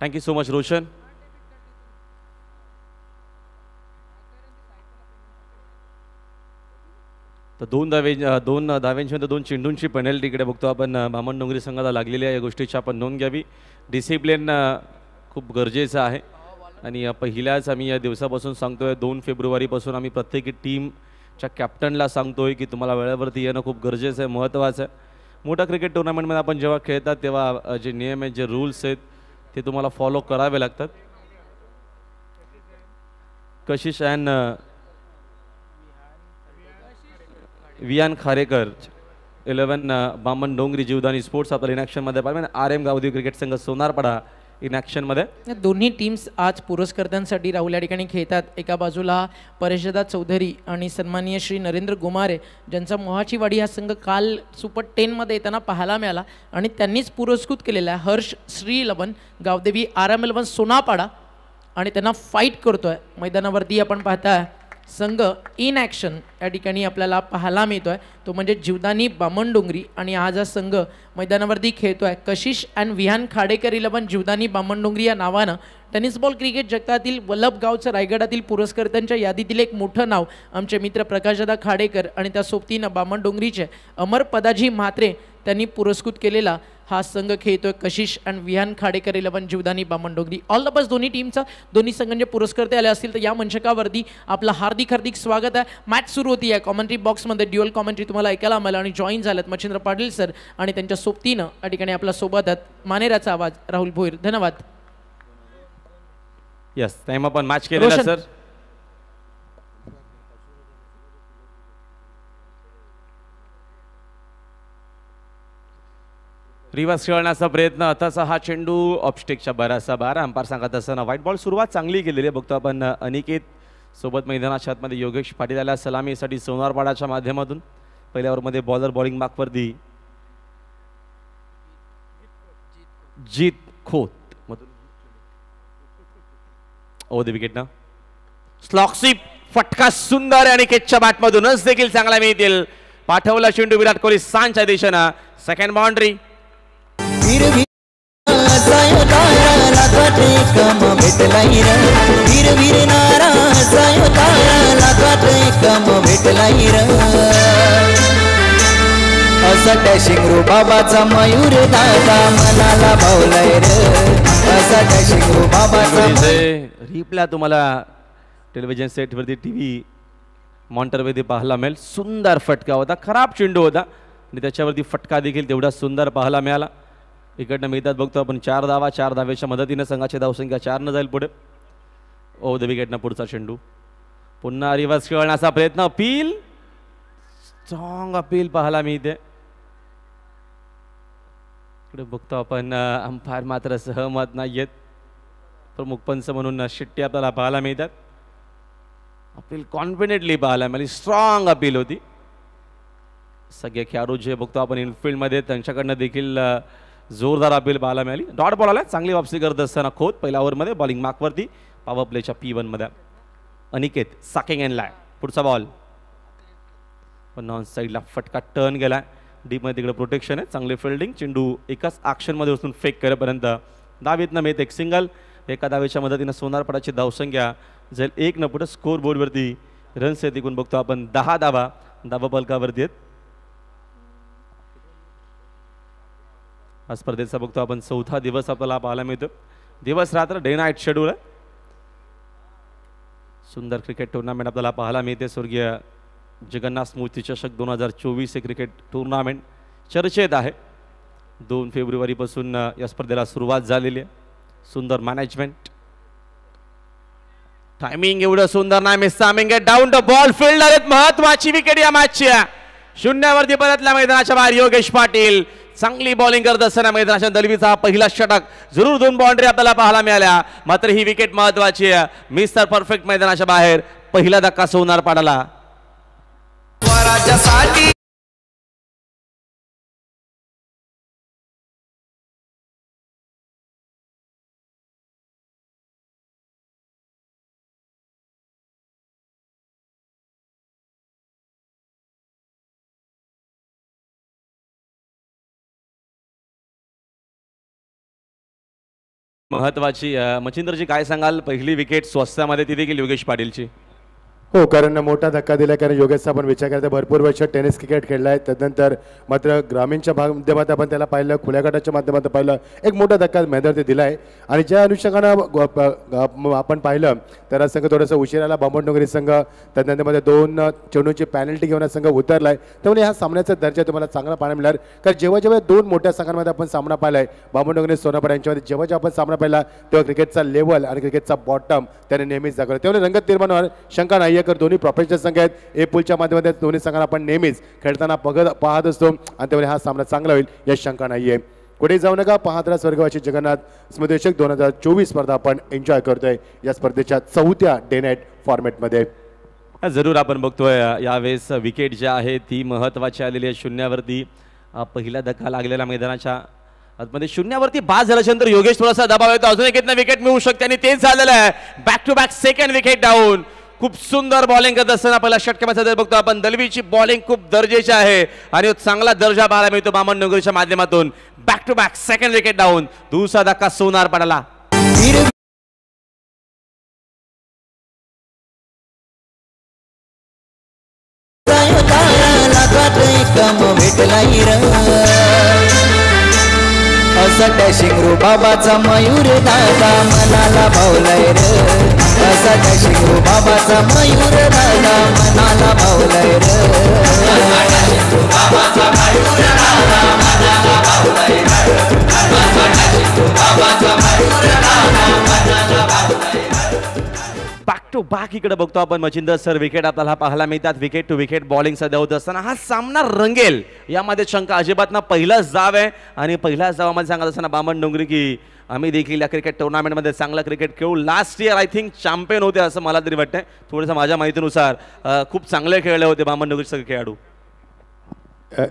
Thank you so much रोशन. तर दोन धाव्यांची नंतर 2 चेंडूंची पेनल्टी इकडे बघतो आपण बामण डोंगरी संघाला लागलेली आहे. या गोष्टीची आपण नोंद घ्यावी. डिसिप्लिन खूप गरजेचं आहे आणि पहिल्याच आम्ही या दिवसापासून सांगतोय 2 फेब्रुवारीपासून आम्ही प्रत्येक टीमच्या कॅप्टनला सांगतोय की तुम्हाला वेळेवरती येणं खूप गरजेचं आहे, महत्त्वाचं आहे. मोठा क्रिकेट टुर्नामेंटमध्ये आपण जेव्हा खेळतात तेव्हा जे नियम आहेत, जे रूल्स आहेत ते तुम्हाला फॉलो करावे लागतात. कशिश and Viaan खारेकर 11 Baman Dongri Jivdani sports आपल्या इनॅक्शनमध्ये पाहिजे. RM गावदेव क्रिकेट संघ सोनारपाडा इनॅक्शनमध्ये. दोन्ही टीम्स आज पुरस्कर्त्यांसाठी राहुल या ठिकाणी खेळतात. एका बाजूला परेशदा चौधरी आणि सन्माननीय श्री नरेंद्र गुमारे ज्यांचा मोहाची वाडी हा संघ काल सुपर 10मध्ये येताना पाहायला मिळाला आणि त्यांनीच पुरस्कृत केलेला आहे हर्ष श्री11 गावदेवी RM11 सोनापाडा आणि त्यांना फाईट करतोय मैदानावरती. आपण पाहताय संघ इन ॲक्शन या ठिकाणी आपल्याला पाहायला मिळतोय तो म्हणजे जीवदानी बामण डोंगरी आणि आज हा संघ मैदानावरती खेळतोय कशिश अँड विहान खाडेकर 11 जीवदानी बामण डोंगरी या नावानं. टेनिस बॉल क्रिकेट जगतातील वल्लभगावचं रायगडातील पुरस्कर्त्यांच्या यादीतील एक मोठं नाव आमचे मित्र प्रकाशदादा खाडेकर आणि त्या सोबतीनं बामण डोंगरीचे अमर पदाजी म्हात्रे त्यांनी पुरस्कृत केलेला हा संघ खेळतोय कशिश and Vihaan Khadekar 11 Jivdani Baman Dongri. All the best दोन्ही टीमचा. दोन्ही संघांचे पुरस्कर्ते आले असतील तर या मंचकावरती आपलं हार्दिक हार्दिक स्वागत आहे. मॅच सुरू होती आहे. कॉमेंट्री बॉक्समध्ये ड्युअल कॉमेंट्री तुम्हाला ऐकायला मिळालं आणि जॉईन झालेत मच्छिंद्र पाटील सर आणि त्यांच्या सोबतीनं या ठिकाणी आपल्या सोबत आहेत मानेराचा आवाज राहुल भोईर. धन्यवाद. यस टाइम आपण मॅच केलेला सर. रिव्हर्स खेळण्याचा प्रयत्न. तसा हा चेंडू ऑफस्टिकच्या बराचसा बार. अंपायर सांगत असताना व्हाईट बॉल. सुरुवात चांगली केलेली आहे. बघतो आपण अनिकेत सोबत मैदानाच्या आतमध्ये योगेश पाटील आला सलामीसाठी सोनारपाडाच्या माध्यमातून. पहिल्या ओव्हरमध्ये बॉलर बॉलिंग मार्कवरती Jeet Khot over the wicket ना. स्लॉक्सिप फटका सुंदर अनिकेतच्या बॅटमधूनच देखील चांगला मिळतील. पाठवला चेंडू विराट कोहली सांच्या दिशेनं. Second boundary. असा डॅशिंग रो बाबाचा मयूर दादा मनाला भावलाय रे. असा डॅशिंग रो बाबाचा रिप्लाय तुम्हाला टेलिव्हिजन सेटवरती टीव्ही मॉनिटरवरती पाहायला मिळेल. सुंदर फटका होता. खराब चेंडू होता आणि त्याच्यावरती फटका देखील तेवढा सुंदर पाहायला मिळाला. इकडनं मिळतात बघतो आपण 4 धावा. 4 धावेच्या मदतीनं संघाची धावसंख्या 4 जाईल पुढे. ओव्हर द विकेटनं पुढचा चेंडू. पुन्हा रिव्हर्स खेळण्याचा प्रयत्न. अपील स्ट्रॉंग अपील पाहायला मिळते. इकडे बघतो आपण अंपायर मात्र सहमत नाही आहेत. प्रमुख पंच म्हणून शिट्टी आपल्याला पाहायला मिळतात. अपील कॉन्फिडेंटली पाहायला मिळाली. स्ट्रॉंग अपील होती. सगळे खेळाडू जे बघतो आपण इनफिल्डमध्ये त्यांच्याकडनं देखील जोरदार अपील पाहायला मिळाली. डॉट बॉल आला. चांगली वापसी करत असताना खोत पहिल्या ओव्हरमध्ये बॉलिंग मार्कवरती. पॉवर प्लेच्या P1 मध्ये अनिकेत साकिंग एनला. पुढचा बॉल पण नॉन साईडला फटका टर्न गेला. डीपमध्ये तिकडे प्रोटेक्शन आहे. चांगली फिल्डिंग. चेंडू एकाच ॲक्शनमध्ये उचलून फेक करेपर्यंत धावीतनं मिळत एक सिंगल. एका धावेच्या मदतीनं सोनारपाडाची धावसंख्या जाईल 1 न पुढे. स्कोर बोर्डवरती रन्स आहेत एकूण बघतो आपण 10 धावा धावा फलकावरती आहेत. हा स्पर्धेचा बघतो आपण 4था दिवस आपल्याला पाहायला मिळतो. दिवस रात्र डे नाईट शेड्यूल आहे. सुंदर क्रिकेट टुर्नामेंट आपल्याला पाहायला मिळते. स्वर्गीय जगन्नाथ स्मृती चषक 2024 हे क्रिकेट टुर्नामेंट चर्चेत आहे. 2 फेब्रुवारीपासून या स्पर्धेला सुरुवात झालेली आहे. सुंदर मॅनेजमेंट. टायमिंग एवढं सुंदर नाही. मिस टायमिंग आहे. डाऊन द बॉल फिल्डर आहेत. महत्वाची विकेट या मॅचची. शून्यावरती परतला मैदानाच्या बाहेर योगेश पाटील. चांगली बॉलिंग करत असताना मैदानाच्या दलवीचा पहिला षटक. जरूर 2 बाउंड्री आपल्याला पाहायला मिळाल्या. मात्र ही विकेट महत्वाची आहे. मिस तर परफेक्ट मैदानाच्या बाहेर. पहिला धक्का सोनारपाडाला. महत्वाची मच्छिंद्रजी काय सांगाल, पहिली विकेट स्वस्तामध्ये ती देखील योगेश पाटीलची. हो, कारण मोठा धक्का दिला, कारण योगेशचा आपण विचार करता भरपूर वर्ष टेनिस क्रिकेट खेळला आहे. त्यानंतर मात्र ग्रामीणच्या माध्यमात आपण त्याला पाहिलं, खुल्या गटाच्या माध्यमातून पाहिलं, एक मोठा धक्का मैदानावरती दिला आहे. आणि ज्या अनुषंगानं आपण पाहिलं तर हा संघ थोडंसं उशिराला बामणडोंगरी संघ त्यानंतर मध्ये 2 चेंडूची पॅनल्टी घेऊन हा संघ उतरला आहे. त्यामुळे हा सामन्याचा दर्जा तुम्हाला चांगला पाहायला मिळणार, कारण जेव्हा जेव्हा 2 मोठ्या संघांमध्ये आपण सामना पाहिला आहे बामणडोंगरी सोनापूर यांच्यामध्ये, जेव्हा जेव्हा आपण सामना पाहिला तेव्हा क्रिकेटचा लेवल आणि क्रिकेटचा बॉटम त्याने नेहमीच दाखवला. त्यामुळे रंगत निर्माण होणार शंका नाही, दोन्ही प्रोफेशनल संघ आहेत. ए पूलच्या माध्यमातून दोन्ही संघांना आपण नेहमीच खेळताना पाहत असतो आणि त्यामुळे हा सामना चांगला होईल या शंका नाहीये. कुठे जाऊ नका, पाहत राहा स्वर्गवासी जगन्नाथ स्मृतिचषक 2024 स्पर्धा आपण एन्जॉय करतोय या स्पर्धेच्या 4थ्या डे नाईट फॉर्मॅटमध्ये. जरूर आपण बघतोय यावेळेस विकेट जी आहे ती महत्वाची आलेली आहे. शून्यावरती पहिला धक्का लागलेला मैदानाच्या आतमध्ये, शून्यावरती बाद झाल्यानंतर योगेश थोडासा दबाव येतो, अजून एक विकेट मिळू शकते आणि तेच झालेलं आहे. Back to back second wicket down. खूप सुंदर बॉलिंग करत असताना पहिला षटकाचा बघतो आपण. दलवीची बॉलिंग खूप दर्जेची आहे आणि चांगला दर्जा पाहायला मिळतो बामणडोंगरीच्या माध्यमातून. Back to back second wicket down. दुसरा धक्का सोनार पडाला. असा डॅशिंग रुबाबाचा मयूर दादा मनाला भावलाय रे. असा डॅशिंग रुबाबाचा मयूर दादा मनाला भावलाय बॅक टू बॅक इकडे बघतो आपण मच्छिंद्र सर, विकेट आपल्याला पाहायला मिळतात. विकेट टू विकेट बॉलिंग सध्या होत असताना हा सामना रंगेल यामध्ये शंका अजिबात ना. पहिलाच जाव आहे आणि पहिल्याच जावामध्ये सांगत असताना बामणडोंगरी की आम्ही देखील या क्रिकेट टुर्नामेंटमध्ये चांगला क्रिकेट खेळू. Last year I think champion होते असं मला तरी वाटतंय. थोडंसं माझ्या माहितीनुसार खूप चांगले खेळले होते बामणडोंगरी सगळे खेळाडू.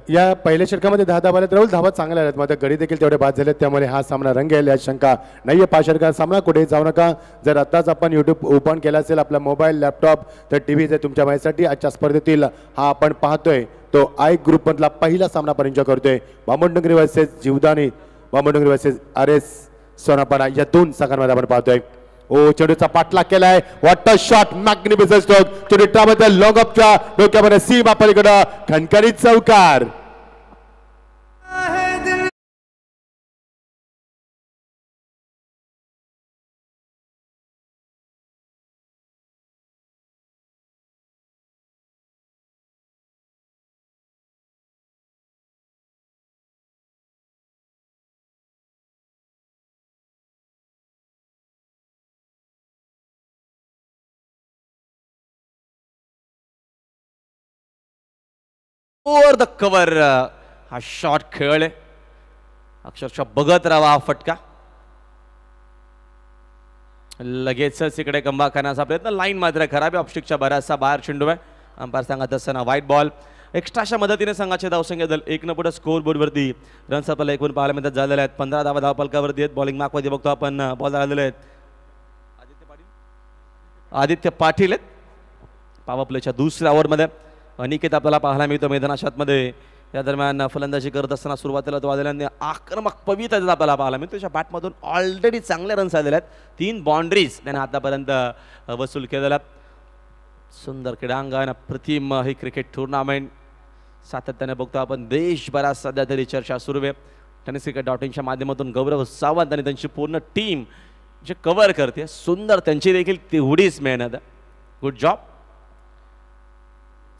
या पहिल्या षटकामध्ये 10 धावा आल्या, राहुल धावा चांगल्या आहेत, मात्र गडी देखील तेवढे बाद झालेत, त्यामुळे हा सामना रंगेल यात शंका नाहीये. 5 षटका सामना. कुठे जाऊ नका. जर आताच आपण यूट्यूब ओपन केला असेल, आपला मोबाईल लॅपटॉप तर टी व्ही तुमच्या माहितीसाठी आजच्या स्पर्धेतील हा आपण पाहतोय तो आय ग्रुप मधला पहिला सामना आपण एन्जॉय करतोय. Bamandongri versus Jivdani, Bamandongri versus RS सोनापाडा या 2 संघांमध्ये आपण पाहतोय. ओ चेंडूचा पाठलाग केलाय. What a shot, magnificent stroke. चेंडू ट्रामध्ये लॉंग ऑफच्या डोक्यामध्ये सीमा पलीकडे खणखणीत चौकार. ओव्हर द कव्हर हा शॉट खेळले, अक्षरशः बघत राहा हा फटका. लगेचच इकडे गंबा करण्याचा प्रयत्न. लाईन मात्र खराब आहे. ऑप्स्टिकच्या बऱ्याचसा बाहेर चेंडू आहे. अंपायर सांगत असताना व्हाईट बॉल. एक्स्ट्राच्या मदतीने संघाचे धावसंख्या दल 1 पुढे स्कोर बोर्डवरती रन्स आपल्याला 1 पाहायला मिळतात झालेले आहेत. 15 धावा धावपलकावरती आहेत. बॉलिंग मार्कमध्ये बघतो आपण बॉल आलेले आहेत. आदित्य पाटील आहेत. पॉवर प्लेच्या दुसऱ्या ओव्हरमध्ये अनिकेत आपल्याला पाहायला मिळतो मैदानाच्या आतमध्ये. या दरम्यान फलंदाजी करत असताना सुरुवातीला तो आलेल्या आक्रमक पवित्र आपल्याला पाहायला मिळतो. त्याच्या बॅटमधून ऑलरेडी चांगले रन्स आलेले आहेत. 3 बाउंड्रीज त्याने आतापर्यंत वसूल केलेल्या. सुंदर क्रीडांगण, प्रतिम ही क्रिकेट टुर्नामेंट सातत्याने बघतो आपण. देशभरात सध्या तरी चर्चा सुरू आहे. टेनिस क्रिकेट .inच्या माध्यमातून गौरव सावंत आणि त्यांची पूर्ण टीम जे कव्हर करते, सुंदर त्यांची देखील तेवढीच मेहनत आहे. Good job.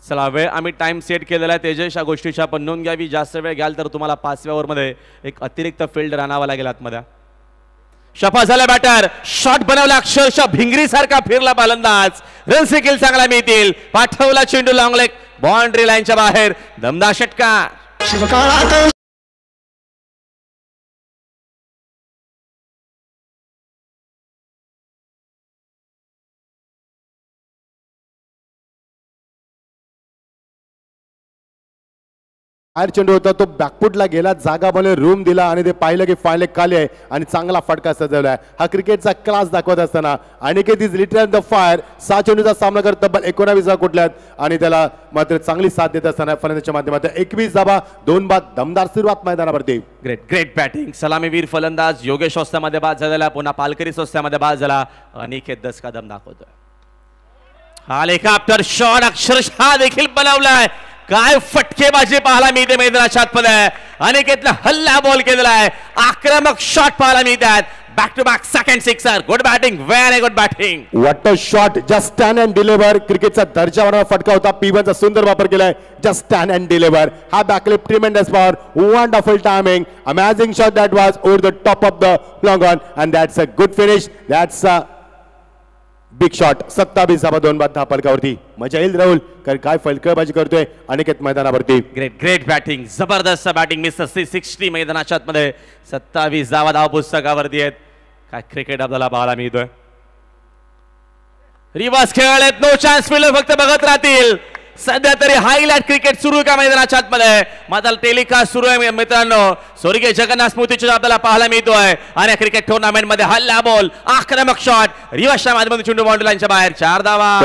चला, वेळ आम्ही टाइम सेट केलेला आहे. तेजस या गोष्टीची आपण नोंद घ्यावी. जास्त वेळ घ्याल तर तुम्हाला 5व्या ओव्हरमध्ये एक अतिरिक्त फील्ड आणावा लागेल आतमध्ये. शफा झाला बॅटर, शॉट बनवला, अक्षरशः भिंगरीसारखा फिरला फलंदाज. रन्स देखील चांगला मिळतील. पाठवला चेंडू लॉंग लेग, बाउंड्री लाईनच्या बाहेर. दमदार षटकार. बाहेर चेंडू होता तो बॅकफुटला गेला, जागा बनले, रूम दिला आणि ते पाहिलं की फायले खाली आहे आणि चांगला फटका सजवलाय. हा क्रिकेटचा क्लास दाखवत असताना Aniket is literally the fire. 6 चेंडूचा सामना करत तब्बल 19 कुठल्यात आणि त्याला मात्र चांगली साथ देत असताना फलंदाजीच्या माध्यमातून 21 धावा 2 बाद. दमदार सुरुवात मैदानावरती. Great great batting. सलामीवीर फलंदाज योगेश औस्त्यामध्ये बाद झालेला, पुन्हा पालकरी औस्त्यामध्ये बाद झाला. अनिकेत 10 का दम दाखवतोय. हा हेलिकॉप्टर शॉट अक्षरशः देखील बनवलाय. काय फटकेबाजी पाहायला मिळते मैदानाच्या आतमध्ये. अनिकेतला हल्ला बॉल केलेला आहे, आक्रमक शॉट पाहायला मिळतात. Back to back second sixer. Good batting, very good batting. What a shot. Just stand and deliver. क्रिकेटचा दर्जा वाढवणारा फटका होता. P1 चा सुंदर वापर केलाय. Just stand and deliver. हा backlift tremendous power. Wonderful timing. Amazing shot that was over the top of the long on and that's a good finish. That's a big shot. 27 धावा 2 बाद. दहा फलकावरती. मजा येईल राहुल, कारण काय फलकबाजी करतोय अनिकेत मैदानावरती. Great great batting. जबरदस्त बॅटिंग. मिस्टर 360 मैदानाच्या आतमध्ये 27 धावा पुस्तकावरती आहेत. काय क्रिकेट आपल्याला पाहायला मिळतोय. रिवर्स खेळायला नो चान्स मिळेल, फक्त बघत राहतील. सध्या तरी हायलाइट क्रिकेट सुरू आहे का मैदानाच्या आतमध्ये. मात्र टेलिकास्ट सुरू आहे मित्रांनो. स्वर्गीय जगन्नाथ स्मृतीची आपल्याला पाहायला मिळतोय. आणि क्रिकेट टुर्नामेंट मध्ये हल्ला बॉल, आक्रमक शॉट, रिवर्सच्या माध्यमातून चेंडू बाउंड्री लाईनच्या बाहेर. 4 धावा.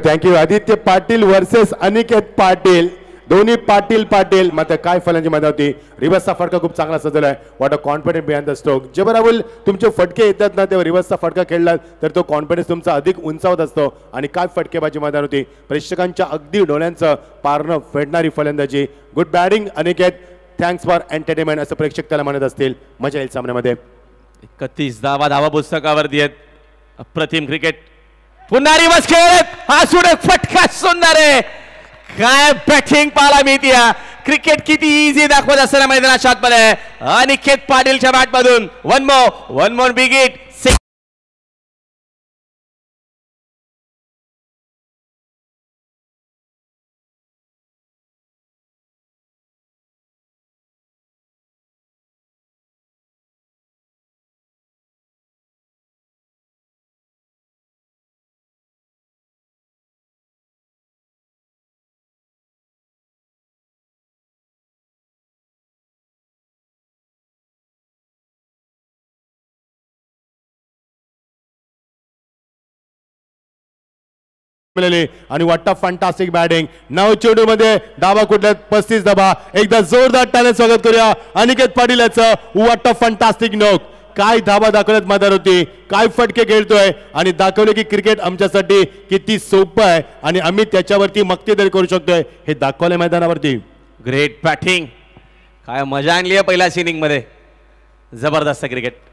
थँक्यू. आदित्य पाटील वर्सेस अनिकेत पाटील. दोन्ही पाटील मात्र काय फलंदाजी मध्ये होती. रिव्हर्सचा फटका खूप चांगला सजवलाय. What a confident behind the stroke. जेव्हा राहुल तुमचे फटके येतात ना, तेव्हा रिव्हर्सचा फटका खेळला तर तो कॉन्फिडन्स तुमचा अधिक उंचावत असतो. आणि काय फटकेबाजी मैदान होती. प्रेक्षकांच्या अगदी डोळ्यांचं पारणं फेडणारी फलंदाजी. Good batting Aniket. Thanks for entertainment असं प्रेक्षक त्याला म्हणत असतील. मजा येईल सामन्यामध्ये. 31 धावा पुस्तकावरती आहेत. अप्रतिम क्रिकेट. पुन्हा रिवर्स खेळत हा सुडे फटका सुंदर आहे. काय बॅटिंग पाहायला मिळते. क्रिकेट किती इझी दाखवत असताना मैदानाच्या आतमध्ये अनिकेत पाटीलच्या बॅट मधून वन मोर बिग हिट. आणि वाटतं फंटास्टिक बॅटिंग. 9 चेंडू मध्ये धावा कुठल्या 35 धावा. एकदा जोरदार टाळ्याने स्वागत करूया अनिकेत पाटील याचं. वाटतं फंटास्टिक नोक. काय धावा दाखवल्यात मैदान होती. काय फटके खेळतोय आणि दाखवले की क्रिकेट आमच्यासाठी किती सोपं आहे आणि आम्ही त्याच्यावरती मक्तेदारी करू शकतोय हे दाखवलंय मैदानावरती. Great batting. काय मजा आणली आहे पहिल्याच इनिंग मध्ये. जबरदस्त क्रिकेट.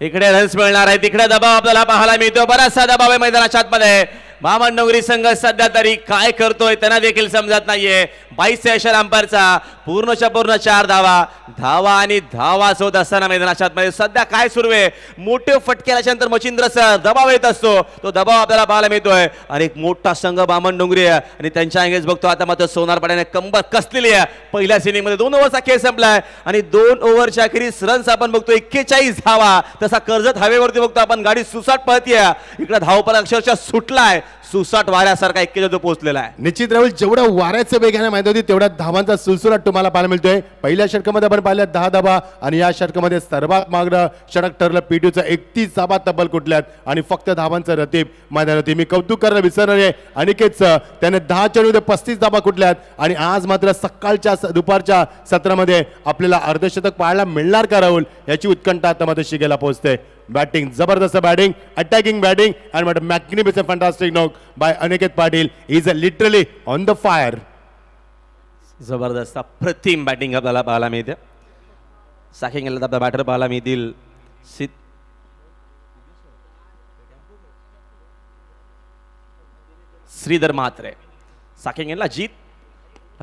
इकडे रन्स मिळणार आहे, तिकडे दबाव आपल्याला पाहायला मिळतो. बराचसा दबाव आहे मैदानाच्या आतमध्ये. महामंडोंगरी संघ सध्या तरी काय करतोय त्यांना देखील समजत नाहीये. 22 सेशन अंपायरचा पूर्णच्या पूर्ण 4 धावा आणि धावा होत असताना मैदानाच्या आतमध्ये सध्या काय सुरू आहे. मोठे फटके आल्यानंतर मच्छिंद्र सर दबाव येत असतो, तो दबाव आपल्याला पाहायला मिळतोय. आणि एक मोठा संघ महामंडोंगरी आहे आणि त्यांच्या अंगेज बघतो आता मात्र सोनार पाड्याने कंबर कसलेली आहे. पहिल्याच इनिंग मध्ये 2 ओव्हरचा खेळ संपलाय आणि 2 ओव्हरच्या अखेरीस रन्स आपण बघतो 41 धावा. तसा कर्जत हवेवरती बघतो आपण गाडी सुसाट पळतीये. इकडे धावपळ अक्षरशः सुटलाय, सुसाट वाऱ्यासारखा 41 पोहोचलेला आहे. निश्चित राहुल, जेवढा वाऱ्याचं वेगाने माहिती होती तेवढ्या धावांचा सुलसुलाट तुम्हाला पाहायला मिळतोय. पहिल्या षटकामध्ये आपण पाहिल्या 10 धावा आणि या षटकामध्ये सर्वात मागणं षटक ठरलं P2चं 31 धावा तब्बल कुठल्यात आणि फक्त धावांचं रतीब मैदान होती. मी कौतुक करायला विसरणार आहे अनिकेतचं. त्याने 10 चेंडूमध्ये 35 धावा कुठल्यात आणि आज मात्र सकाळच्या दुपारच्या सत्रामध्ये आपल्याला अर्धशतक पाहायला मिळणार का राहुल, याची उत्कंठा आता मात्र शिगेला पोहोचते. बॅटिंग, जबरदस्त batting, attacking batting and magnificent fantastic knock by Aniket Patil. Is literally on the fire. जबरदस्त अप्रतिम बॅटिंग आपल्याला पाहायला मिळते. साकिंगला आपला बॅटर पाहायला मिळतील श्रीधर म्हात्रे. साकिंगला जीत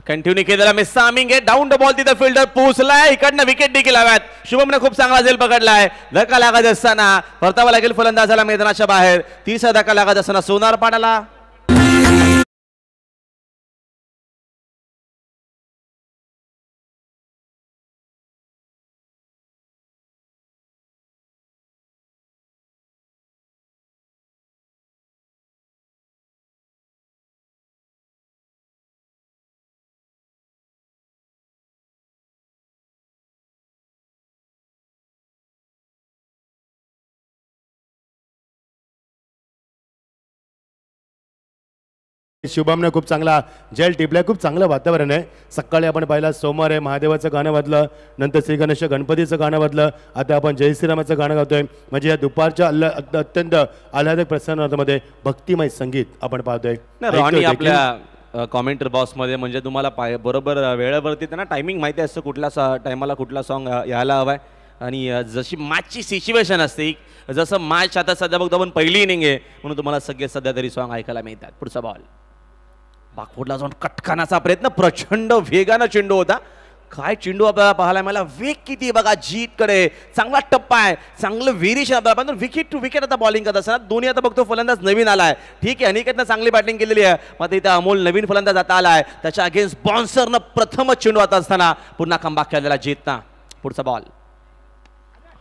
कंटिन्यू केलेला मिसामिंग आहे. डाऊन द बॉल तिथे फिल्डर पोहोचलाय. इकडनं विकेट देखील हव्यात. शुभमने खूप चांगला झेल पकडलाय. धक्का लागत असताना परतावा लागेल फलंदाजाला मैदानाच्या बाहेर. 30 धक्का लागत असताना सोनार पाडाला शुभमने खूप चांगला जेल टिपलाय. खूप चांगलं वातावरण आहे. सकाळी आपण पाहिला सोमवार आहे, महादेवाचं गाणं वाजलं, नंतर श्री गणेश गणपतीचं गाणं वाजलं, आता आपण जय श्रीरामाचं गाणं गातोय. म्हणजे या दुपारच्या अत्यंत आल्हादक प्रसन्नतेमध्ये भक्तिमय संगीत आपण पाहतोय. रॉनी आपल्या कॉमेंटर बॉक्समध्ये म्हणजे तुम्हाला बरोबर वेळेवरती त्यांना टायमिंग माहिती असतं कुठल्या टायमाला कुठला सॉन्ग यायला हवाय. आणि जशी मॅचची सिच्युएशन असते, जसं मॅच आता सध्या बघतो आपण पहिली इनिंग आहे म्हणून तुम्हाला सगळे सध्या तरी सॉन्ग ऐकायला मिळतात. पुढचा बॉल बाकफुटला जाऊन कटकानाचा प्रयत्न, प्रचंड वेगानं चेंडू होता. काय चेंडू आपल्याला पाहायला मला, वेग किती बघा जीतकडे, चांगला टप्पा आहे, चांगलं व्हेरिएशन आपल्याला. पण विकेट टू विकेट आता बॉलिंग करत असताना दोन्ही आता बघतो फलंदाज नवीन आलाय. ठीक आहे, अनिकेतनं चांगली बॅटिंग केलेली आहे, मात्र इथं अमोल नवीन फलंदाज आता आलाय. त्याच्या अगेन्स्ट बॉन्सरनं प्रथमच चेंडू आता असताना पुन्हा कमबॅक केलेला जीतना. पुढचा बॉल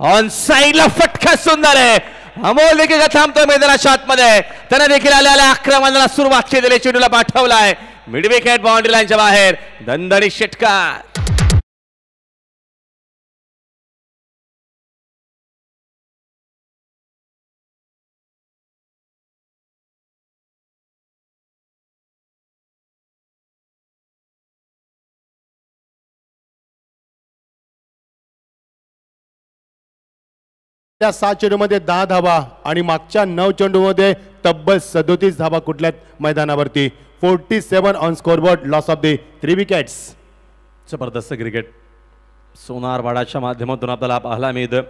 ऑन साईडला, फटका सुंदर आहे. अमोल देखील थांबतोय मैदानाच्या आतमध्ये. त्याने देखील आलेल्या आक्रमणाला सुरुवात केलेली, चेंडूला पाठवलाय मिड विकेट बाउंड्री लाईनच्या बाहेर. दणदणीत षटकार. त्या 7 चेंडूमध्ये 10 धावा आणि मागच्या 9 चेंडूमध्ये तब्बल 37 धावा कुठल्यात मैदानावरती. 47 on scoreboard, loss of the 3 wickets. जबरदस्त क्रिकेट सोनारवाडाच्या माध्यमातून आपल्याला पाहायला मिळतं.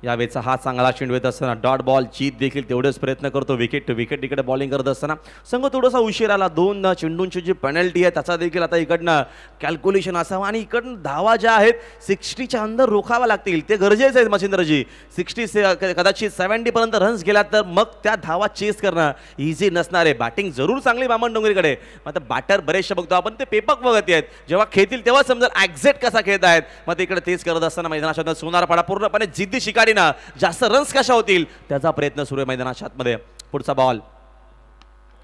यावेळेचा हा चांगला चेंडू येत असताना डॉट बॉल, जीत देखील तेवढेच प्रयत्न करतो. विकेट टू विकेट इकडे बॉलिंग करत असताना संघ थोडासा उशीर आला. 2 चेंडूंची जी पेनल्टी आहे त्याचा देखील आता इकडनं कॅल्क्युलेशन असावं आणि इकडनं धावा ज्या आहेत 60च्या अंदर रोखावा लागतील, ते गरजेचं आहे मच्छिंद्रजी. 60 कदाचित 70 पर्यंत रन्स गेला तर मग त्या धावा चेस करणं इझी नसणार आहे. बॅटिंग जरूर चांगली बामण डोंगरीकडे, मात्र बॅटर बरेचसे बघतो आपण ते पेपक बघत आहेत, जेव्हा खेळतील तेव्हा समजेल एक्झॅक्ट कसा खेळत आहेत. मग इकडे तेच करत असताना मैदानाच्या सोनारपाडा पूर्णपणे जिद्दी शिकारी जास्त रन्स कशा होतील त्याचा प्रयत्न सुरू आहे मैदानाच्या आतमध्ये. पुढचा बॉल,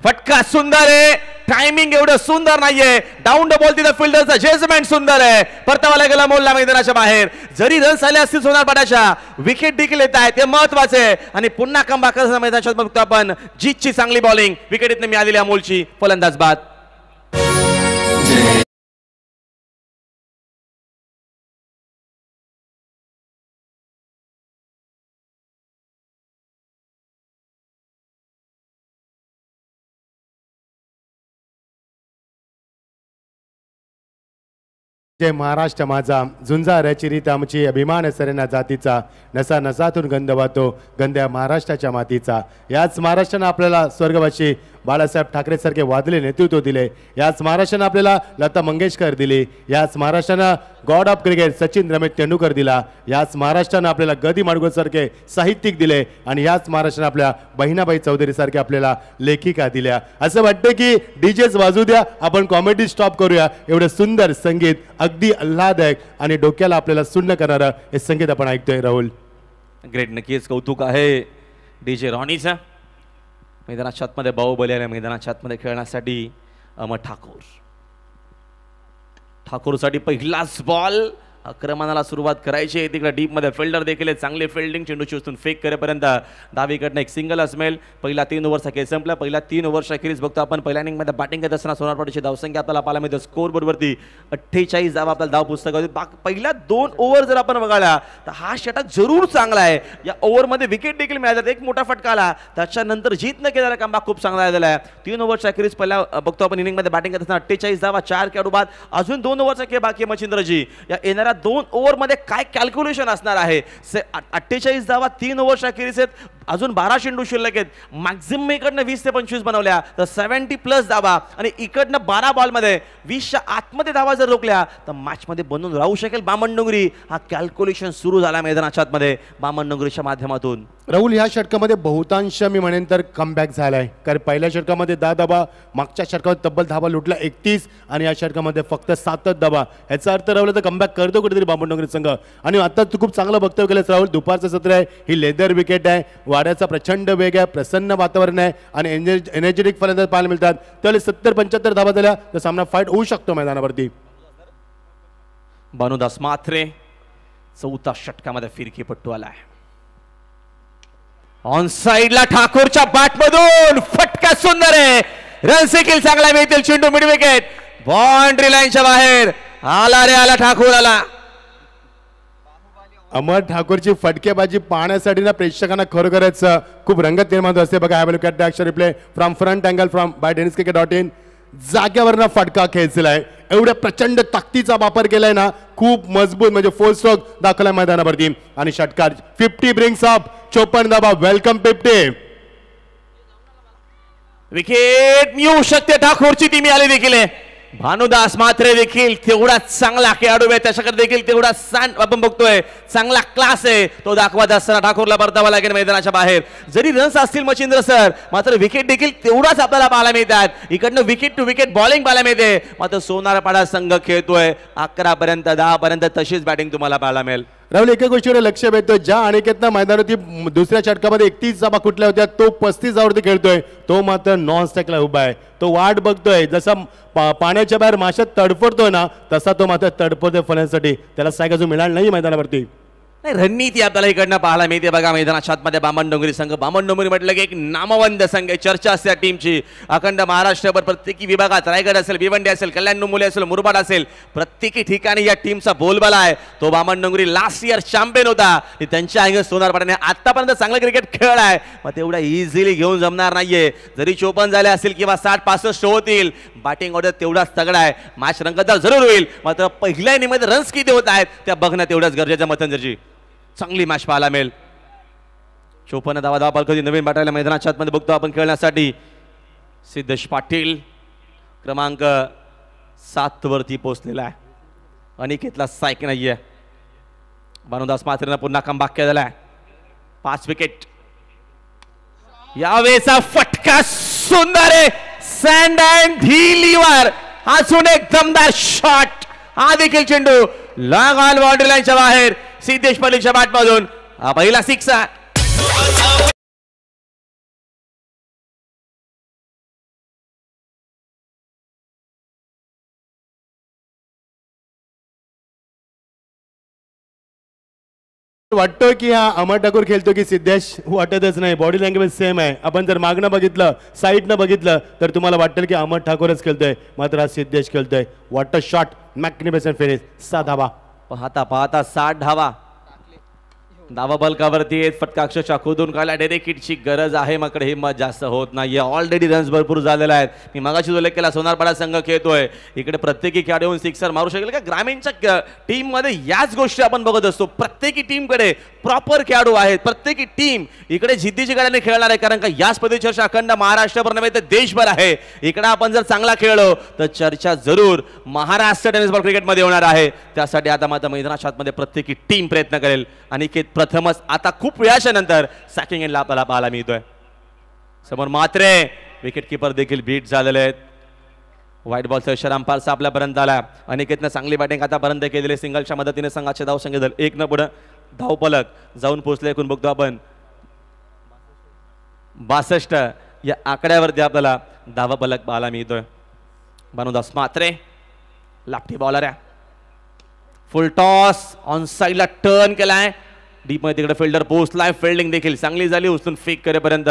फटका सुंदर आहे, टायमिंग एवढं सुंदर नाहीये. डाऊन द बॉल, तिथं फिल्डरचा जजमेंट सुंदर आहे. परतावाला गेला मोलला मैदानाच्या बाहेर. जरी रन्स आले असतील सोनारपाड्याच्या, विकेट देखील येत आहेत, ते महत्वाचे आहे. आणि पुन्हा कमबॅक मैदानाच्या बघतो आपण जीतची चांगली बॉलिंग, विकेटीतनं मिळालेली अमोलची, फलंदाज बाद. जय महाराष्ट्र माझा, झुंजाऱ्याची रीत आमची, अभिमान सरेना जातीचा, नसा नसातून गंध वाहतो, गंध्या महाराष्ट्राच्या मातीचा. याच महाराष्ट्रानं आपल्याला स्वर्गवासी बाळासाहेब ठाकरेसारखे वादले नेतृत्व दिले. याच महाराष्ट्रानं आपल्याला लता मंगेशकर दिली. याच महाराष्ट्रानं God of cricket Sachin Ramesh Tendulkar दिला. याच महाराष्ट्रानं आपल्याला गदी माडगुळसारखे साहित्यिक दिले. आणि याच महाराष्ट्रानं आपल्या बहिणाबाई चौधरीसारखे आपल्याला लेखिका दिल्या. असं वाटतं की डीजेच वाजू द्या, आपण कॉमेडी स्टॉप करूया. एवढं सुंदर संगीत, अगदी आल्हाददायक आणि डोक्याला आपल्याला सुन्न करणारं हे संगीत आपण ऐकतोय. राहुल ग्रेट, नक्कीच कौतुक आहे डीजे रॉनीचं. मैदानाच्या आतमध्ये बाहुबली आले मैदानाच्या आतमध्ये खेळण्यासाठी. अमर ठाकूरसाठी पहिलाच बॉल, आक्रमणाला सुरुवात करायची आहे. तिकडे डीपमध्ये फिल्डर देखील चांगले फिल्डिंग, चेंडूची उचलून फेक करेपर्यंत डावीकडनं एक सिंगल असमेल. पहिला 3 ओव्हरचा खेळ संपला. पहिल्या 3 ओव्हरच्या अखेरीस बघतो आपण पहिल्या इनिंगमध्ये बॅटिंग करत असताना सोनारपाडीची धावसंख्या आपल्याला पाहायला मिळते. स्कोर बोर्डवरती 48 धावा आपल्याला धाव पुस्तक होती. पहिल्या 2 ओव्हर जर आपण बघायला तर हा षटक जरूर चांगला आहे. या ओव्हरमध्ये विकेट देखील मिळाल्यात, एक मोठा फटका आला, त्याच्यानंतर जीतनं केलेला कमबॅक खूप चांगला झालेला आहे. 3 ओव्हरच्या अखेरीस पहिल्या बघतो आपण इनिंगमध्ये बॅटिंग करत असताना 48 धावा, 4 खेळाडू बाद. अजून 2 ओव्हरचा खेळ बाकी आहे मच्छिंद्रजी. या येणाऱ्या 2 ओव्हरमध्ये काय कॅल्क्युलेशन असणार आहे. 48 धावा 3 ओव्हरच्या अखेरीस आहेत, अजून 12 चेंडू शिल्लक आहेत. मॅक्झिमम इकडनं 20 ते 25 बनवल्या तर 70+ धावा आणि इकडनं 12 बॉलमध्ये 20च्या आतमध्ये धावा जर रोखल्या तर मॅचमध्ये बनून राहू शकेल बामण डोंगरी. हा कॅल्क्युलेशन सुरू झाला मैदानाच्या आतमध्ये बामण डोंगरीच्या माध्यमातून. राहुल, ह्या षटकामध्ये बहुतांश मी म्हणेन तर कमबॅक झालाय. कारण पहिल्या षटकामध्ये 10 धावा, मागच्या षटकामध्ये तब्बल धावा लुटला 31 आणि या षटकामध्ये फक्त 7 धावा. याचा अर्थ राहुल तर कमबॅक करतो कुठेतरी बामण डोंगरी संघ. आणि आता तू खूप चांगलं वक्तव्य केलंस राहुल. दुपारचं सत्र आहे, ही लेदर विकेट आहे, वाड्याचा प्रचंड वेग आहे, प्रसन्न वातावरण आहे आणि एनर्जेटिक फलंदाज पाहायला मिळतात. त्यावेळी 70-75 धावा झाल्या तर सामना फाईट होऊ शकतो मैदानावरती. भानुदास मात्रे 4थ्या षटकामध्ये फिरकीपट्टू आलाय. ऑन साइडला ठाकूरच्या बॅटमधून फटका सुंदर आहे. रन्स देखील चांगला मिळतील. चेंडू मिड विकेट बाउंड्री लाईनच्या बाहेर आला रे आला. ठाकूर आला. अमर ठाकूरची फटकेबाजी पाहण्यासाठी ना प्रेक्षकांना खरोखरच खूप रंगत निर्माण होत असते बघा. Have a look at the action replay from front angle from by tenniscricket.in. जाग्यावरनं फटका खेचलाय. एवढ्या प्रचंड ताकदीचा वापर केलाय ना, खूप मजबूत म्हणजे फोर स्ट्रोक दाखवलाय मैदानावरती. आणि षटकार 50 ब्रिंग्स अप 54 धावा. वेलकम 50. विकेट येऊ शकते. ठाकूरची टीम आली देखील आहे. भानुदास मात्रे देखील तेवढा चांगला खेळाडू आहे. त्याच्याकडे देखील तेवढा आपण बघतोय चांगला क्लास आहे. तो दाखवत असताना ठाकूरला परतावा लागेल मैदानाच्या बाहेर. जरी रन्स असतील मच्छिंद्र सर, मात्र विकेट देखील तेवढाच आपल्याला पाहायला मिळतात. इकडनं विकेट टू विकेट बॉलिंग पाहायला मिळते. मात्र सोनारपाडा संघ खेळतोय 11 पर्यंत 10 पर्यंत तशीच बॅटिंग तुम्हाला पाहायला मिळेल. राहुल, एका गोष्टीकडे लक्ष वेधतो. ज्या अनिकेतनं मैदानावरती दुसऱ्या षटकामध्ये 31 धावा कुठल्या होत्या, तो 35 धावावरती खेळतोय. तो मात्र नॉन स्ट्राईकला उभा आहे. तो वाट बघतोय. जसा पाण्याच्या बाहेर माशा तडफडतोय ना, तसा तो मात्र तडफडतोय फलण्यासाठी. त्याला स्ट्राईक अजून मिळाला नाही मैदानावरती. नाही, रणनीती आपल्याला इकडनं पाहायला मिळते बघा. मैदानाच्या आतमध्ये बामणडोंगरी संघ. बामणडोंगरी म्हटलं की एक नामवंत संघ आहे. चर्चा असते या टीमची अखंड महाराष्ट्रभर. प्रत्येकी विभागात रायगड असेल, भिवंडी असेल, कल्याण डोंबिवली असेल, मुरबाड असेल, प्रत्येकी ठिकाणी या टीमचा बोलबाला आहे. तो बामणडोंगरी लास्ट इयर चॅम्पियन होता. त्यांच्या अंग सोनारपाड्याने आतापर्यंत चांगलं क्रिकेट खेळलाय. मग तेवढा इझिली घेऊन जमणार नाहीये. जरी 54 झाले असतील किंवा 60-65 होतील, बॅटिंग ऑर्डर तेवढाच तगडा आहे. मॅच रंगतदार जरूर होईल. मात्र पहिल्या इनिंगमध्ये रन्स किती होत आहेत त्या बघणं तेवढंच गरजेचं. मतंजरजी चांगली मॅच पाहायला मिळेल. 54 धावा पालखी नवीन बॅटरला मैदानाच्या आतमध्ये बघतो आपण खेळण्यासाठी. सिद्धेश पाटील क्रमांक 7 वरती पोहोचलेला आहे. अनिकेतला साईक नाहीये. भानुदास मात्रेनं पुन्हा कमबॅक केलेला आहे. 5 विकेट. यावेळेचा फटका सुंदर आहे. सँड अँड ढिलीवर अजून एक दमदार शॉट. हा देखील चेंडू लॉंग ऑन बाउंड्री लाईनच्या बाहेर. सिद्धेश पाटीलच्या बॅटमधून हा पहिला 6 आहे. वाटतोय की हा अमर ठाकूर खेळतो की सिद्धेश, वाटतच नाही. बॉडी लँग्वेज सेम आहे. आपण जर मागणं बघितलं, साईडनं बघितलं तर तुम्हाला वाटेल की अमर ठाकूरच खेळतोय, मात्र हा सिद्धेश खेळतोय. What a shot. Magnificent finish. 6 धावा. पाहता पाहता 60 धावा धावा बलकावरती येत. फटका अक्षरशः खोदून काढला. डेडिकेटची गरज आहे. मात्र हिंमत जास्त होत नाहीये. ऑलरेडी रन्स भरपूर झालेले आहेत. मी मगाशी उल्लेख केला सोनारपाडा संघ खेळतोय. इकडे प्रत्येकी खेळाडू येऊन सिक्सर मारू शकेल का? ग्रामीणच्या टीम मध्ये याच गोष्टी आपण बघत असतो. प्रत्येकी टीमकडे प्रॉपर खेळाडू आहेत. प्रत्येकी टीम इकडे जिद्दीची गळ्याने खेळणार आहे. कारण का या स्पर्धेची चर्चा अखंड महाराष्ट्रभर नव्हे तर देशभर आहे. इकडे आपण जर चांगला खेळलो तर चर्चा जरूर महाराष्ट्र टेनिस बॉल क्रिकेटमध्ये होणार आहे. त्यासाठी आता मात्र मैदानाच्या आतमध्ये प्रत्येकी टीम प्रयत्न करेल. आणि प्रथमच आता खूप वेळाच्या नंतर सॅकिंग एंडला आपल्याला पाहायला मिळतोय. समोर मात्रे विकेट किपर देखील बीट झालेले आहेत. व्हाईट बॉलचा इशारा अंपायरचा आपल्यापर्यंत आला. अनिकेतनं चांगली बॅटिंग आतापर्यंत केलेली. सिंगलच्या मदतीने संघाचे धाव संख्या 1 न पुढे धावफलक जाऊन पोहोचले. एकूण बघतो आपण 62 या आकड्यावरती आपल्याला धावफलक पाहायला मिळतोय. भानुदास मात्रे लापटी बॉलर आहे. फुल टॉस ऑन साईडला टर्न केलाय. डीप मध्ये तिकडे फिल्डर पोहोचलाय. फिल्डिंग देखील चांगली झाली. उचलून फेक करेपर्यंत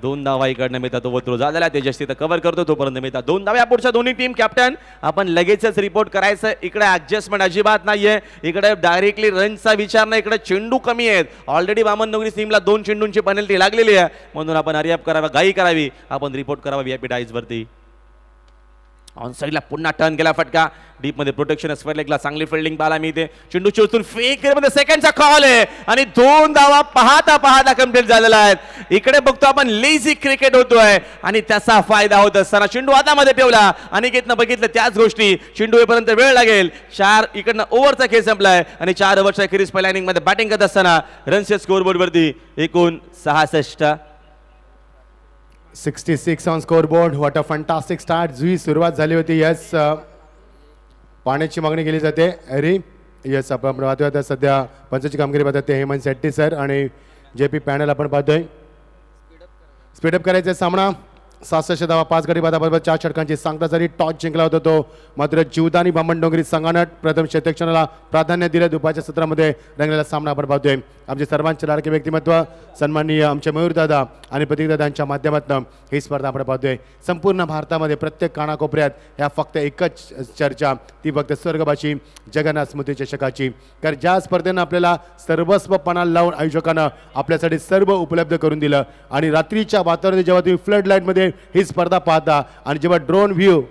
2 धावा इकडनं मिळतात. तो वत्रो झालेला. तेजस तिथं कव्हर करतो तोपर्यंत मिळतात 2 धावा. या पुढच्या दोन्ही टीम कॅप्टन आपण लगेचच रिपोर्ट करायचं. इकडे ऍडजस्टमेंट अजिबात नाहीये. इकडे डायरेक्टली रनचा विचार नाही. इकडे चेंडू कमी आहेत. ऑलरेडी बामणडोंगरी टीमला 2 चेंडूंची पेनल्टी लागलेली आहे. म्हणून आपण हरिअप करावा, घाई करावी. आपण रिपोर्ट करावा व्हीआयपी डाईज वरती. ऑन साईडला पुन्हा टर्न केला फटका. डीप मध्ये प्रोटेक्शन स्क्वेअर लेगला चांगली फिल्डिंग पाहायला मिळते. चेंडू चोचून फेक मध्ये सेकंडचा कॉल आहे आणि 2 धावा पाहता पाहता कंप्लीट झालेला आहे. इकडे बघतो आपण लेझी क्रिकेट होतोय आणि त्याचा फायदा होत असताना चेंडू हातामध्ये ठेवला. अनिकेतनं बघितलं त्याच गोष्टी. चेंडू येईपर्यंत वेळ लागेल. 4 इकडनं ओव्हरचा खेळ संपलाय आणि 4 ओव्हरच्या अखेरीस पहिल्या इनिंग मध्ये बॅटिंग करत असताना रनचे स्कोअरबोर्ड वरती एकूण 66. 66 on scoreboard. What a fantastic start. जुई सुरुवात झाली होती. यस, पाण्याची मागणी केली जाते. अरे यस, आपण पाहतोय सध्या पंचाची कामगिरी पाहतात ते हेमंत शेट्टी सर आणि JP पॅनल आपण पाहतोय. स्पीडअप करायचा सामना. 67 धावा 5 गडी बादाबरोबर 4 षटकांची सांगता झाली. टॉस जिंकला होता तो. मात्र जीवदानी बामणडोंगरी संघानं प्रथम क्षेत्ररक्षणाला प्राधान्य दिलं. दुपारच्या सत्रामध्ये रंगलेला सामना आपण पाहतोय. आमचे सर्वांचे लाडके व्यक्तिमत्व सन्माननीय आमचे मयूरदादा आणि प्रतीकदादांच्या माध्यमातून ही स्पर्धा आपण पाहतोय. संपूर्ण भारतामध्ये प्रत्येक कानाकोपऱ्यात ह्या फक्त एकच चर्चा, ती फक्त स्वर्गवासी जगन्नाथ स्मृती चषकाची. कारण ज्या स्पर्धेनं आपल्याला सर्वस्व पणाला लावून आयोजकांना आपल्यासाठी सर्व उपलब्ध करून दिलं आणि रात्रीच्या वातावरणात जेव्हा तुम्ही फ्लड लाईटमध्ये ही स्पर्धा पाहता आणि जेव्हा ड्रोन व्ह्यू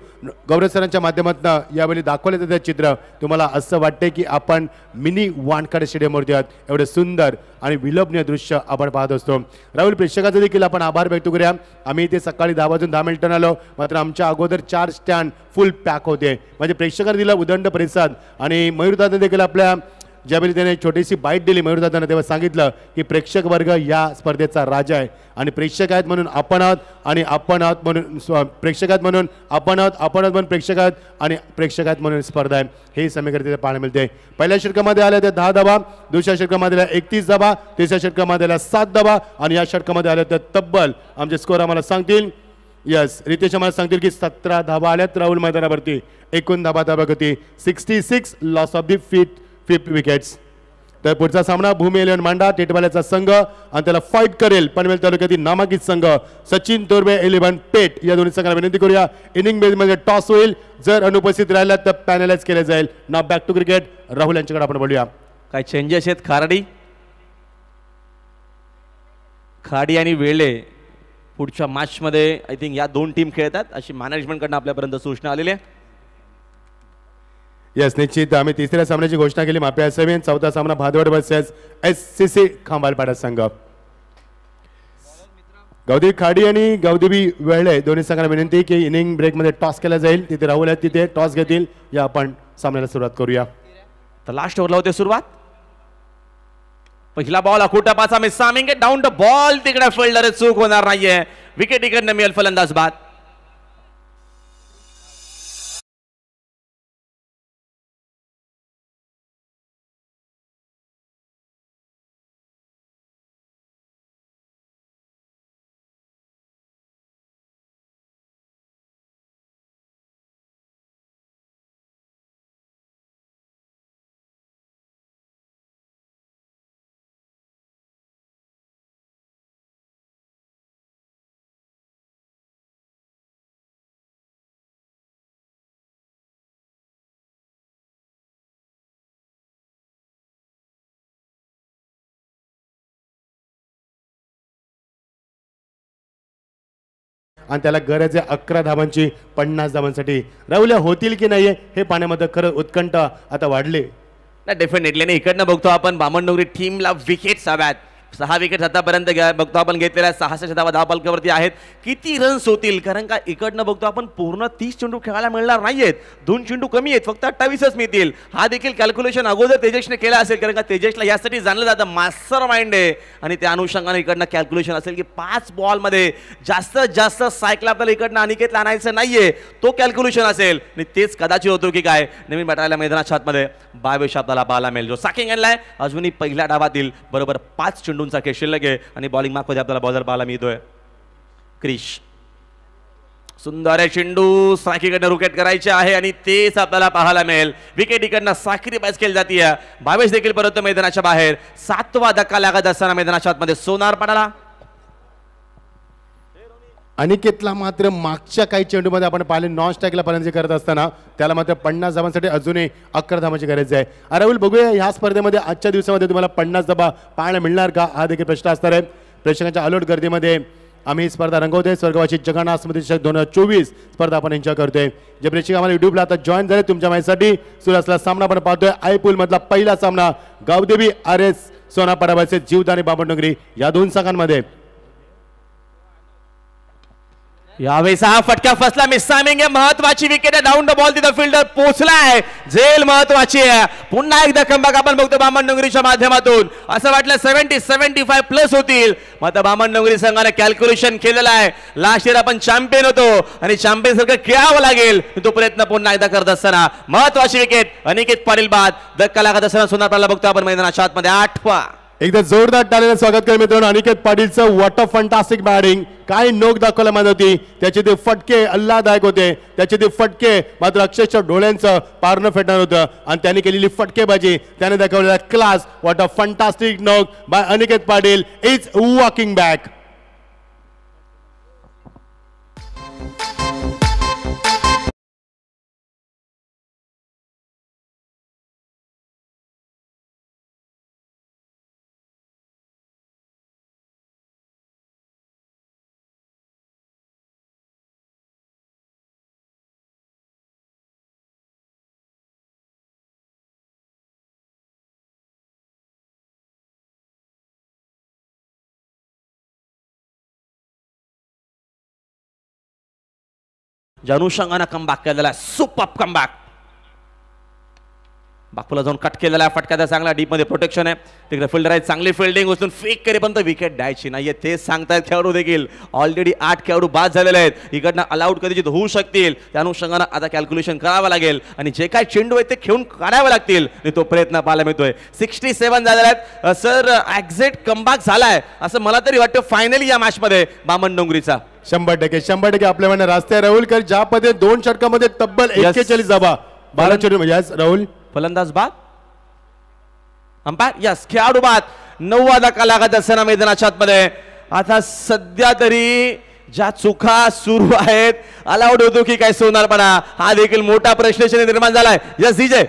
गौरव सरांच्या माध्यमातून यावेळी दाखवले जाते चित्र, तुम्हाला असं वाटते की आपण मिनी वानखेडे स्टेडियमवरती आहात. एवढे सुंदर आणि विलोभनीय दृश्य आपण पाहत असतो. राहुल, प्रेक्षकांचे देखील आपण आभार व्यक्त करूया. आम्ही इथे सकाळी 10 वाजून 10 मिनिटांना आलो, मात्र आमच्या अगोदर 4 स्टँड फुल पॅक होते. म्हणजे प्रेक्षकांना दिला उदंड प्रतिसाद. आणि मयूरदादा देखील आपल्या ज्यावेळी त्याने छोटीशी बाईट दिली मयूरदादांना, तेव्हा सांगितलं की प्रेक्षक वर्ग या स्पर्धेचा राजा आहे आणि प्रेक्षक आहेत म्हणून आपण आहोत आणि आपण आहोत म्हणून प्रेक्षक आहेत म्हणून आपण आहोत, आपण आहोत म्हणून प्रेक्षक आहेत आणि प्रेक्षक आहेत म्हणून स्पर्धा आहे. हे समीकरण तिथे पाहायला मिळते. पहिल्या षटकामध्ये आले ते 10 धावा, दुसऱ्या षटकामध्ये 31 धावा, तिसऱ्या षटकामध्ये 7 धावा आणि या षटकामध्ये आले तर तब्बल आमचे स्कोर आम्हाला सांगतील. यस, रितेश आम्हाला सांगतील की 17 धावा आल्यात राहुल मैदानावरती. एकूण धावा होती 66, लॉस ऑफ दी 5 विकेट्स. तर पुढचा सामना भूमी इलेव्हन मांडा टिटवाल्याचा संघ आणि त्याला फाईट करेल पनवेल तालुक्यातील नामांकित संघ सचिन तोरबे 11 पेट. या दोन्ही संघाला विनंती करूया, इनिंग बेसमध्ये टॉस होईल. जर अनुपस्थित राहिला तर पॅनलाइज केले जाईल. नाव बॅक टू क्रिकेट. राहुल यांच्याकडे आपण बोलूया. काय चेंजेस आहेत? खाडी आणि वेळे पुढच्या मॅचमध्ये आय थिंक या 2 टीम खेळतात अशी मॅनेजमेंटकडून आपल्यापर्यंत सूचना आलेली आहे. यस, निश्चित आम्ही तिसऱ्या सामन्याची घोषणा केली. मापी असावी. चौथा सामना भादवड वर्सेस SCC खांबालपाडा संघ. गौदीप खाडी आणि गौदीबी वेळे दोन्ही संघांना विनंती की इनिंग ब्रेकमध्ये टॉस केला जाईल. तिथे राहुल आहेत, तिथे टॉस घेतील. या आपण सामन्याला सुरुवात करूया. तर लास्ट ओव्हरला होते सुरुवात. पहिला बॉल अकुटा पाचा मिसामिंग डाऊन द बॉल. तिकडे फिल्डर चूक होणार नाहीये. विकेट इकडनं मिळेल फलंदाज बाद. आणि त्याला गरज आहे 11 धावांची 50 धावांसाठी. राहुल होतील की नाही हे पाहण्यामध्ये खरं उत्कंठ आता वाढले. नाही, डेफिनेटली नाही. इकडनं बघतो आपण बामणडोंगरी टीमला विकेट्स हव्यात. 6 विकेट आतापर्यंत बघतो आपण घेतलेल्या 66 धावा धावफलकावरती आहेत. किती रन्स होतील? कारण का इकडनं बघतो आपण पूर्ण 30 चेंडू खेळायला मिळणार नाहीयेत. 2 चेंडू कमी आहेत, फक्त 28च मिळतील. हा देखील कॅल्क्युलेशन अगोदर तेजसने केला असेल, कारण का तेजसला यासाठी जाणलं जातं मास्टर माइंड आहे आणि त्या अनुषंगाने इकडनं कॅल्क्युलेशन असेल की 5 बॉलमध्ये जास्तीत जास्त सायकल आपल्याला इकडनं अनिकेतला आणायचं नाहीये. तो कॅल्क्युलेशन असेल आणि तेच कदाचित होतो की काय नवीन बॅटरला मैदानाच्या आतमध्ये 22 आपल्याला बाला मिळेल. जो साकिंग आणलाय अजूनही पहिल्या डावातील बरोबर 5 चेंडू चा शिल्लक आहे आणि बॉलिंग मार्कमध्ये आपल्याला बॉलर बाला मिळतोय. क्रिश सुंदर आहे चेंडू, साखीकडनं रुकेट करायचे आहे आणि तेच आपल्याला पाहायला मिळेल. विकेट इकडनं साखरी बॅच केली जाते. 22 देखील परत मैदानाच्या बाहेर. 7वा धक्का लागत असताना मैदानाच्या आतमध्ये सोनार पडाला. अनिकेतला मात्र मागच्या काही चेंडूमध्ये आपण पाहिले नॉन स्ट्राईकला फलंदाजी करत असताना त्याला मात्र 50 धावांसाठी अजूनही 11 धावांची गरज आहे. राहुल, बघूया ह्या स्पर्धेमध्ये आजच्या दिवसामध्ये तुम्हाला 50 धावा पाहायला मिळणार का? हा देखील प्रश्न असणार आहे. प्रेक्षकांच्या अलोट गर्दीमध्ये आम्ही स्पर्धा रंगवतोय. स्वर्गवासी जगन्नाथ स्मृती चषक 2024 स्पर्धा आपण एन्जॉय करतोय. जे प्रेक्षक आम्हाला युट्यूबला आता जॉईन झाले तुमच्या माहितीसाठी सुरू असलेला सामना आपण पाहतोय. आयपूल मधला पहिला सामना गावदेवी RS सोनापाडा वर्सेस जीवदानी बामणडोंगरी या 2 संघांमध्ये. यावेळेस हा फटका फसला. मिसामिंग आहे. महत्वाची विकेट आहे. डाऊन द बॉल तिथं फिल्डर पोहोचलाय. झेल महत्वाची आहे. पुन्हा एकदा कमबॅक आपण बघतो बामणडोंगरीच्या माध्यमातून. असं वाटलं 70-75 प्लस होतील, मात्र बामणडोंगरी संघाने कॅल्क्युलेशन केलेलं आहे. लास्ट इयर आपण चॅम्पियन होतो आणि चॅम्पियन सारखं खेळावं लागेल. तो प्रयत्न पुन्हा एकदा करत असताना महत्वाची विकेट. अनिकेत पाटील बाद. धक्का लागत असताना सोनारपाडा बघतो आपण मैदानाच्या आतमध्ये 8वा. एकदा जोरदार टाळ्याने स्वागत करा मित्रांनो अनिकेत पाटीलचं. What a fantastic batting. काय नोक दाखवला माहिती होती. त्याचे ते फटके अल्लादायक होते. त्याचे ते फटके मात्र अक्षरशः डोळ्यांचं पारणं फेटणार होतं आणि त्यांनी केलेली फटकेबाजी त्याने दाखवलेला class. What a fantastic knock by Aniket Patil is walking back. ज्या अनुषंगानं कमबॅक केलेला आहे. Super comeback. बाकूला जाऊन कट केलेला आहे. फटका चांगला डीपमध्ये प्रोटेक्शन आहे. तिकडे फिल्डर आहे. चांगली फिल्डिंग उचलून फेक करेपर्यंत विकेट द्यायची नाहीये ते सांगतायत खेळाडू देखील. ऑलरेडी 8 खेळाडू बाद झालेले आहेत. इकडनं ऑलआउट कदाचित होऊ शकतील. त्या अनुषंगानं आता कॅल्क्युलेशन करावं लागेल आणि जे काय चेंडू आहेत ते खेळून काढावे लागतील. तो प्रयत्न पाहायला मिळतोय. 67 झालेले आहेत. सर एक्झॅक्ट कमबॅक झालाय असं मला तरी वाटतं फायनली या मॅच मध्ये बामण डोंगरीचा. 100% आपल्या म्हणणं रास्ते राहुल कर ज्या पद्धतीने 2 षटकामध्ये तब्बल 41 धावा 12 चेंडू. यस राहुल. फलंदाज बाद. Umpire yes. खेळाडू बाद. 9वा धक्का लागत असताना मैदानाच्या आतमध्ये आता सध्या तरी ज्या चुका सुरू आहेत अलाउड होतो की काय सोनारपणा हा देखील मोठा प्रश्न निर्माण झालाय. Yes DJ.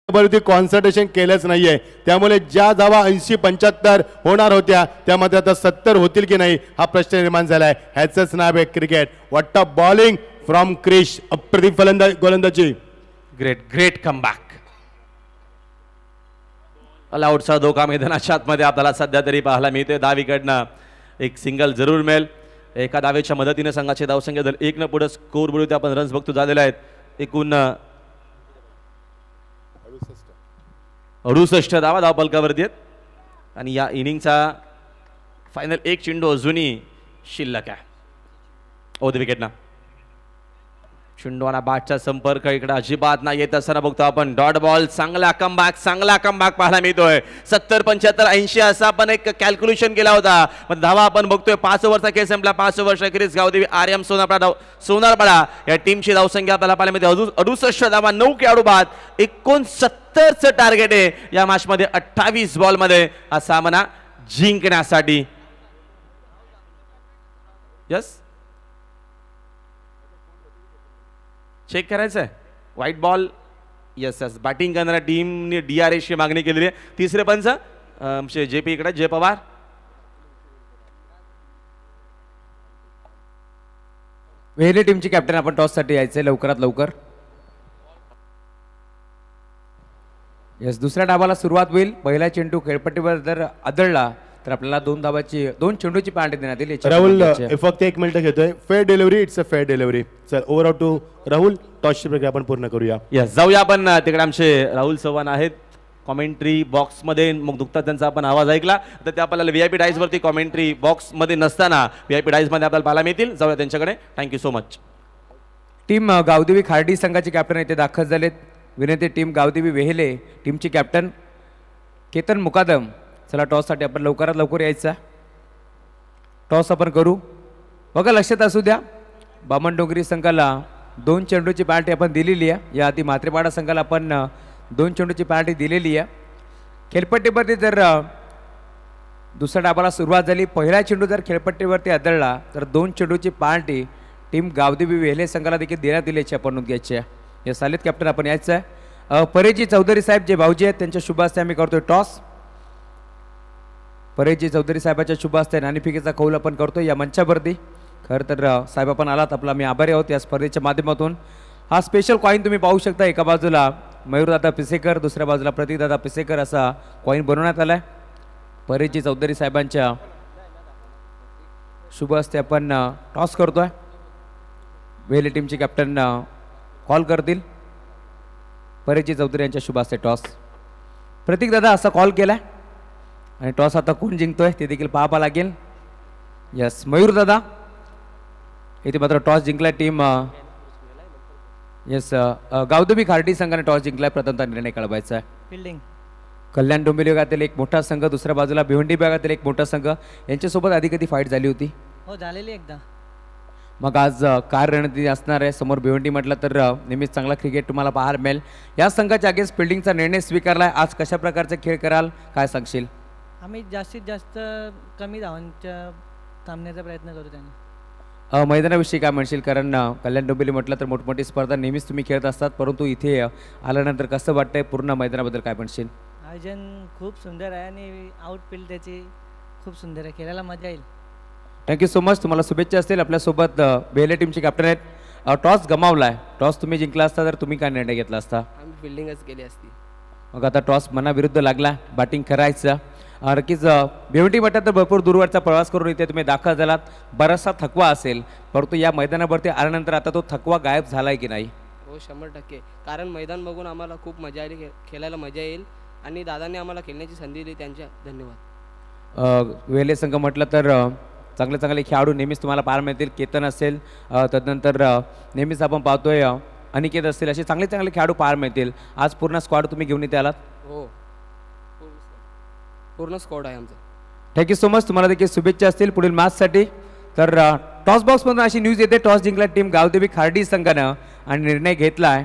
बरोबर कॉन्सन्ट्रेशन केलंच नाहीये त्यामुळे ज्या धावा 80-75 होणार होत्या त्या मात्र आता 70 होतील की नाही हा प्रश्न निर्माण झालाय. ह्याचंच नाव आहे cricket. What a bowling from Krish. अप्रतिम गोलंदाजी. Great great comeback. ऑलआउटचा धोका मैदानाच्या आतमध्ये आपल्याला सध्या तरी पाहायला मिळतोय. 10 विकेटनं एक सिंगल जरूर मिळेल. एका धावेच्या मदतीने संघाचे धावसंख्या जर 1 न पुढे स्कोर बोलू आपण रन्स बघतो झालेले आहेत. एकूण 68 धावा धावपलकावरती आहेत आणि या इनिंगचा फायनल एक चेंडू अजूनही शिल्लक आहे. ओद विकेटना चेंडूवाना बॅटचा संपर्क इकडे अजिबात नाही येत असताना बघतो आपण. Dot ball. चांगला कमबॅक पाहायला मिळतोय. 70 75 80 असा आपण एक कॅल्क्युलेशन केला होता. पण धावा आपण बघतोय 5 ओव्हरचा खेळ संपला. 5 ओव्हर क्रिस गावदेवी आर्यम सोनारपाडा या टीमची धावसंख्या आपल्याला पाहायला मिळते 68 धावा. 9 खेळाडू बाद. 69चं टार्गेट आहे या मॅच मध्ये. 28 बॉल मध्ये हा सामना जिंकण्यासाठी. यस चेक करायचं आहे. White ball. Yes yes. Batting करणाऱ्या टीमने DRS ची मागणी केलेली आहे. तिसरे पंच JP इकडे जय पवार. वेहले टीमची कॅप्टन आपण टॉस साठी यायचंय लवकरात लवकर. यस दुसऱ्या डावाला सुरुवात होईल. पहिला चेंडू खेळपट्टीवर जर आदळला तर आपल्याला 2 चेंडूची पेनल्टी देण्यात येईल. राहुल फक्त 1 मिनिट घेतोय. Fair delivery. It's a fair delivery. चल ओव्हर आउट टू राहुल. टॉसची प्रक्रिया आपण पूर्ण करूया. यस जाऊया आपण. तिकडे आमचे राहुल चव्हाण आहेत कॉमेंट्री बॉक्स मध्ये. मग दुखतात त्यांचा आपण आवाज ऐकला तर ते आपल्याला VIP डाईज वरती कॉमेंट्री बॉक्स मध्ये नसताना VIP डाईज मध्ये आपल्याला पाहायला मिळतील. जाऊया त्यांच्याकडे. Thank you so much. Team Gavdevi Khardi संघाचे कॅप्टन इथे दाखल झालेत. विनंती टीम गावदेवी वेहेले टीमची कॅप्टन केतन मुकादम. चला टॉससाठी आपण लवकरात लवकर यायचा. टॉस आपण करू. बघा लक्षात असू द्या बामण डोंगरी संघाला 2 चेंडूची पेनल्टी आपण दिलेली आहे. या आधी म्हात्रेपाडा संघाला आपण 2 चेंडूची पेनल्टी दिलेली आहे. खेळपट्टीवरती जर दुसऱ्या डाबाला सुरुवात झाली. पहिला चेंडू जर खेळपट्टीवरती आदळला तर 2 चेंडूची पेनल्टी टीम गावदेवी वेहेले संघाला देखील देण्यात दिल्याची आपण नोंद घ्यायची आहे. या सालीत कॅप्टन आपण यायचं आहे. परेजी चौधरी साहेब जे भाऊजी आहेत त्यांच्या शुभ हस्ते आम्ही करतोय टॉस. परेजी चौधरी साहेबाच्या शुभ हस्ते नाणेफेकीचा कौल आपण करतोय या मंचावरती. खरं तर साहेब आपण आलात आपला आम्ही आभारी आहोत या स्पर्धेच्या माध्यमातून. हा स्पेशल कॉईन तुम्ही पाहू शकता. एका बाजूला मयूरदादा पिसेकर दुसऱ्या बाजूला प्रतीकदादा पिसेकर असा कॉईन बनवण्यात आलाय. परेजी चौधरी साहेबांच्या शुभ हस्ते आपण टॉस करतोय. वेले टीमचे कॅप्टन कॉल करतील. परेशजी चौधरी यांच्या शुभ हस्ते टॉस. प्रतीक दादा असा कॉल केला आणि टॉस आता कोण जिंकतोय ते देखील पाहावं लागेल. यस मयूर दादा इथे मात्र टॉस जिंकलाय टीम यस गावदेवी खार्डी संघाने टॉस जिंकलाय. प्रथमतः निर्णय कळवायचा आहे. फिल्डिंग कल्याण डोंबिवली विभागातील एक मोठा संघ, दुसऱ्या बाजूला भिवंडी विभागातील एक मोठा संघ, यांच्यासोबत आधी कधी फाईट झाली होती. हो झालेली एकदा. मग आज काय रणनीती असणार आहे? समोर भिवंडी म्हटलं तर नेहमीच चांगला क्रिकेट तुम्हाला पाहायला मिळेल. या संघाच्या अगेन्स्ट फिल्डिंगचा निर्णय स्वीकारलाय. आज कशा प्रकारचे खेळ कराल, काय सांगशील? आम्ही जास्तीत जास्त कमी धावांच्या थांबण्याचा प्रयत्न करू त्यांना. मैदानाविषयी काय म्हणशील? कारण कल्याण डोंबिवली म्हटलं तर मोठमोठी स्पर्धा नेहमीच तुम्ही खेळत असतात, परंतु इथे आल्यानंतर कसं वाटतंय? पूर्ण मैदानाबद्दल काय म्हणशील? आयोजन खूप सुंदर आहे आणि आउटफील्ड त्याची खूप सुंदर आहे, खेळायला मजा येईल. Thank you so much. तुम्हाला शुभेच्छा असतील. आपल्यासोबत बेले टीमचे कॅप्टन आहेत. टॉस गमावलाय, टॉस तुम्ही जिंकला असता तर तुम्ही काय निर्णय घेतला असता? आम्ही फिल्डिंगच केली असती. मग आता टॉस मनाविरुद्ध लागला, बॅटिंग करायचं. नक्कीच भिवंडी म्हटलं तर भरपूर दूरवरचा प्रवास करून इथे तुम्ही दाखल झालात. बराचसा थकवा असेल, परंतु या मैदानावरती आल्यानंतर आता तो थकवा गायब झालाय की नाही? हो 100%. कारण मैदान बघून आम्हाला खूप मजा आली, खेळायला मजा येईल आणि दादांनी आम्हाला खेळण्याची संधी दिली, त्यांच्या धन्यवाद. वेले संघ म्हटलं तर चांगले चांगले खेळाडू नेहमीच तुम्हाला पाहायला मिळतील. केतन असेल, तदनंतर नेहमीच आपण पाहतोय अनिकेत असतील, असे चांगले चांगले खेळाडू पाहायला मिळतील. आज पूर्ण स्क्वॉड तुम्ही घेऊन इथे आलात. हो पूर्ण स्क्वॉड आहे आमचा. Thank you so much. तुम्हाला देखील शुभेच्छा असतील पुढील मॅचसाठी. तर टॉस बॉक्समधून अशी न्यूज येते, टॉस जिंकला टीम गावदेवी खार्डी संघानं आणि निर्णय घेतला आहे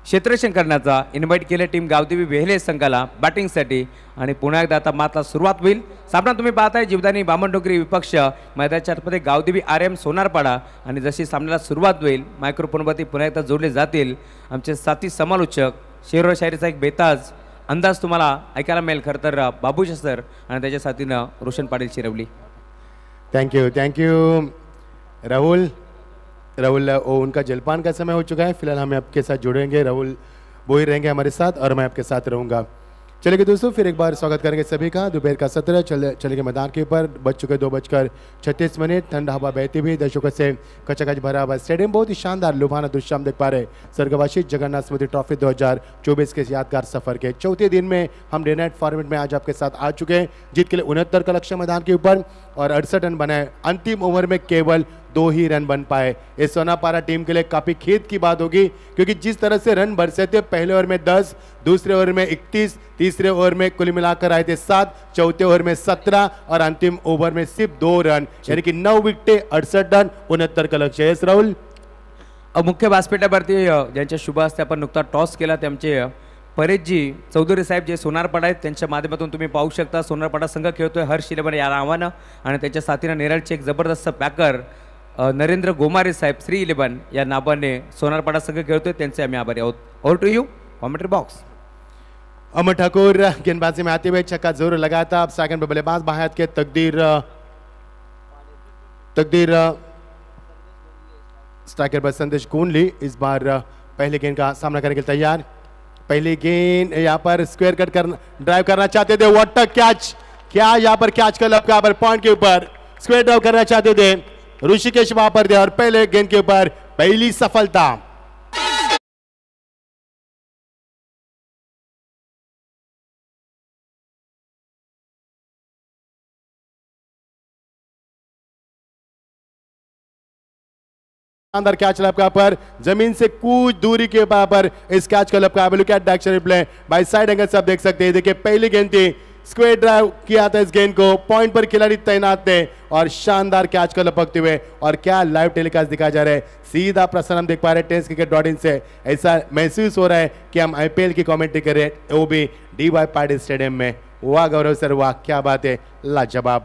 क्षेत्ररक्षण करण्याचा. इन्व्हाइट केले टीम गावदेवी वेहले संघाला बॅटिंगसाठी आणि पुन्हा एकदा आता मात्र सुरुवात होईल. सामना तुम्ही पाहताय जीवदानी बामणडोंगरी विपक्ष, मैदानाच्या आतमध्ये गावदेवी RM सोनारपाडा. आणि जशी सामन्याला सुरुवात होईल मायक्रोफोनवरती पुन्हा एकदा जोडले जातील आमचे साथी समालोचक. शेर व शायरीचा एक बेताज अंदाज तुम्हाला ऐकायला मिळेल खरं तर बाबूशा सर आणि त्याच्या साथीनं रोशन पाटील शिरवली. Thank you Rahul. उनका जलपान का समय हो चुका है. फिलहाल हम आपके साथ जुड़ेंगे, राहुल वो ही रहेंगे हमारे साथ और मैं आपके साथ रहूँगा. चलिए दोस्तों, फिर एक बार स्वागत करेंगे सभी का. दोपहर का सत्र चलेंगे मैदान के ऊपर. बज चुके 2:36. ठंड हवा बहती हुई, दर्शकों से कचाकच भरा हुआ स्टेडियम. बहुत ही शानदार लुभाना दृश्य हम देख पा रहे. स्वर्गवासी जगन्नाथ स्मृति ट्रॉफी 2024 के यादगार सफर के चौथे दिन में हम डे नाइट फॉर्मेट में आज आपके साथ आ चुके हैं. जीत के लिए 69 का लक्ष्य मैदान के ऊपर और 68 रन बनाए. अंतिम ओवर में केवल 2 ही रन बन पाए. इस सोनापारा टीम के लिए काफ़ी खेद की बात होगी, क्योंकि जिस तरह से रन बरसे थे, पहले ओवर में 10, दूसरे ओवर में 31, तीसरे ओवर में कुल मिलाकर आए थे 7, चौथे ओवर में 17 और अंतिम ओवर में सिर्फ 2 रन, यानी कि 9 विकेटें, 68 रन, 69 का लक्ष्य. यस राहुल. मुख्य व्यासपीठावरती ज्यांच्या शुभ हस्ते आपण नुकता टॉस केला त्यांचे परेशजी चौधरी साहेब जे सोनारपाडा आहेत त्यांच्या माध्यमातून तुम्ही पाहू शकता. सोनारपाडा संघ खेळतोय हर्ष इलेवन या नावानं आणि त्याच्या साथीनं नेरळचे एक जबरदस्त पॅकर नरेंद्र गोमारे साहेब 311 या नावाने सोनारपाडा संघ खेळतोय. त्यांचे आम्ही आभारी आहोत. Over to you commentary box. Amar Thakur गेंदबाजी में आते हुए छक्का जरूर लगाया था. अब सेकंड पे बल्लेबाज बाहर के तकदीर स्ट्राइकर पर संदेश कूनली इस बार पहले गेंद का सामना करने के लिए तैयार. पहली गेंद यहाँ पर स्क्वायर कट कर ड्राइव करना चाहते थे. व्हाट अ कैच, क्या यहाँ पर कैच कर लपका पर पॉइंट के ऊपर स्क्वायर ड्राइव करना चाहते थे ऋषिकेश वहां पर थे और पहले गेंद के ऊपर पहली सफलता. शानदार कैच लपका पर जमीन से कुछ दूरी के पर इस कैच का लपका. Look at the action replay by side angle से आप देख सकते हैं. देखिए पहली गेंद थी, स्क्वायर ड्राइव किया था इस गेंद को, पॉइंट पर खिलाड़ी तैनात थे और शानदार कैच को लपकते हुए. और क्या लाइव टेलीकास्ट दिखाया जा रहा है, सीधा प्रसारण हम देख पा रहे हैं tenniscricket.in से. ऐसा महसूस हो रहा है कि हम IPL की कमेंट्री कर रहे हैं, वो भी DY पाटिल स्टेडियम में. वाह गौरव सर, वाह क्या बात है, लाजवाब.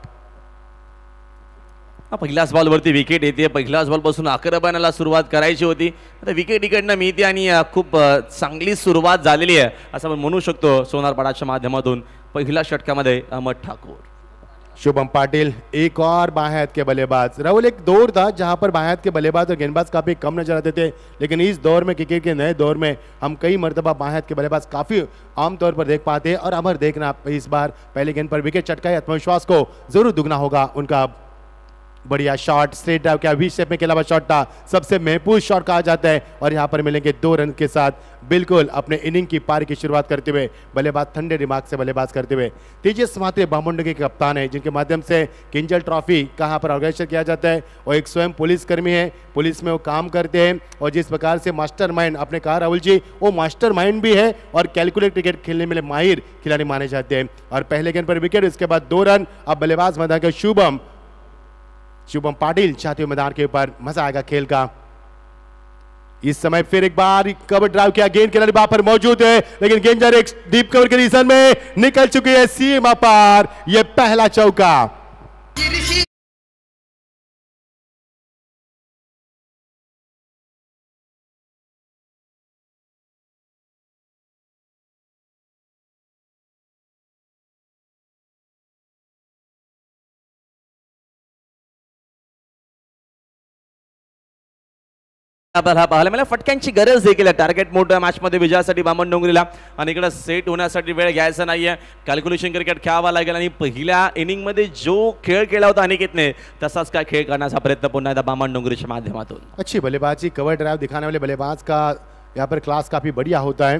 पहिल्याच बॉलवरती विकेट येते. पहिल्याच बॉलपासून 11 बनायला सुरुवात करायची होती. आता विकेट इकडनं मिळते आणि खूप चांगली सुरुवात झालेली आहे असं आपण म्हणू शकतो सोनारपाडाच्या माध्यमातून. पहिल्या षटकामध्ये अहमद ठाकूर. शुभम पाटिल एक और बाएं हाथ के बल्लेबाज. राहुल, एक दौर था जहां पर बाएं हाथ के बल्लेबाज और गेंदबाज काफी कम नजर आते थे, लेकिन इस दौर में, क्रिकेट के नए दौर में, हम कई मरतबा बाएं हाथ के बल्लेबाज काफी आमतौर पर देख पाते हैं. और अमर देखना इस बार पहली गेंद पर विकेट चटकाए, आत्मविश्वास को जरूर दुगना होगा उनका. बढ़िया शॉट, स्ट्रेट ड्राइव किया, वी शेप में खेला हुआ शॉट था, सबसे महफूज शॉट कहा जाता है। और यहाँ पर मिलेंगे 2 रन के साथ बिल्कुल अपने इनिंग की पारी की शुरुआत करते हुए बल्लेबाज ठंडे दिमाग से बल्लेबाज करते हुए तेजस महात्रे बामुंडे के कप्तान है, जिनके माध्यम से किंजल ट्रॉफी कहाँ पर ऑर्गेनाइज किया जाता है। और एक स्वयं पुलिसकर्मी है, पुलिस में वो काम करते हैं। और जिस प्रकार से मास्टरमाइंड आपने कहा राहुल जी, वो मास्टरमाइंड भी है और कैलकुलेट क्रिकेट खेलने में माहिर खिलाड़ी माने जाते हैं। और पहले गेंद पर विकेट, इसके बाद 2 रन। अब बल्लेबाज मैदान के शुभम पाटिल चाहते हुए मैदान के ऊपर, मजा आएगा खेल का। इस समय फिर एक बार कवर ड्राइव किया, गेंद खिलाड़ी वहां पर मौजूद है, लेकिन गेंद एक डीप कवर के रीजन में निकल चुकी है सीमा पार। यह पहला चौका। आपल्याला पाहायला मला फटक्यांची गरज देखील टार्गेट मोठ्या मॅच मध्ये विजयासाठी बामण डोंगरीला आणि इकडे सेट होण्यासाठी वेळ घ्यायचा नाहीये, कॅल्क्युलेशन क्रिकेट खेळावा लागेल आणि पहिल्या इनिंग मध्ये जो खेळ केला होता अनिकेतने तसाच काय खेळ करण्याचा प्रयत्न पुन्हा एकदा बामण डोंगरीच्या माध्यमातून। अच्छी बल्लेबाजी, कवर ड्राइव दिखाने वाले बल्लेबाज का यहाँ पर क्लास काफी बढ़िया होता है।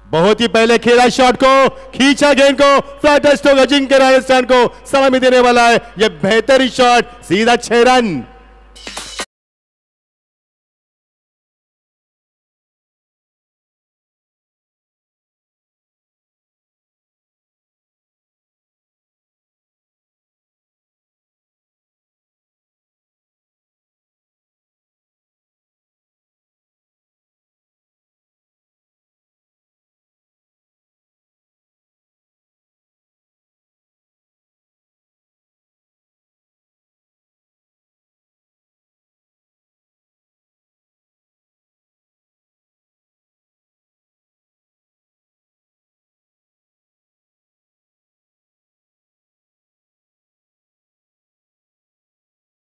बहुत ही पहले खेला शॉट को, खींचा गेंद को, फ्लैट स्ट्रोक अजिंक्य राजस्थान को सलामी देने वाला है। यह बेहतरीन शॉट, सीधा 6 रन।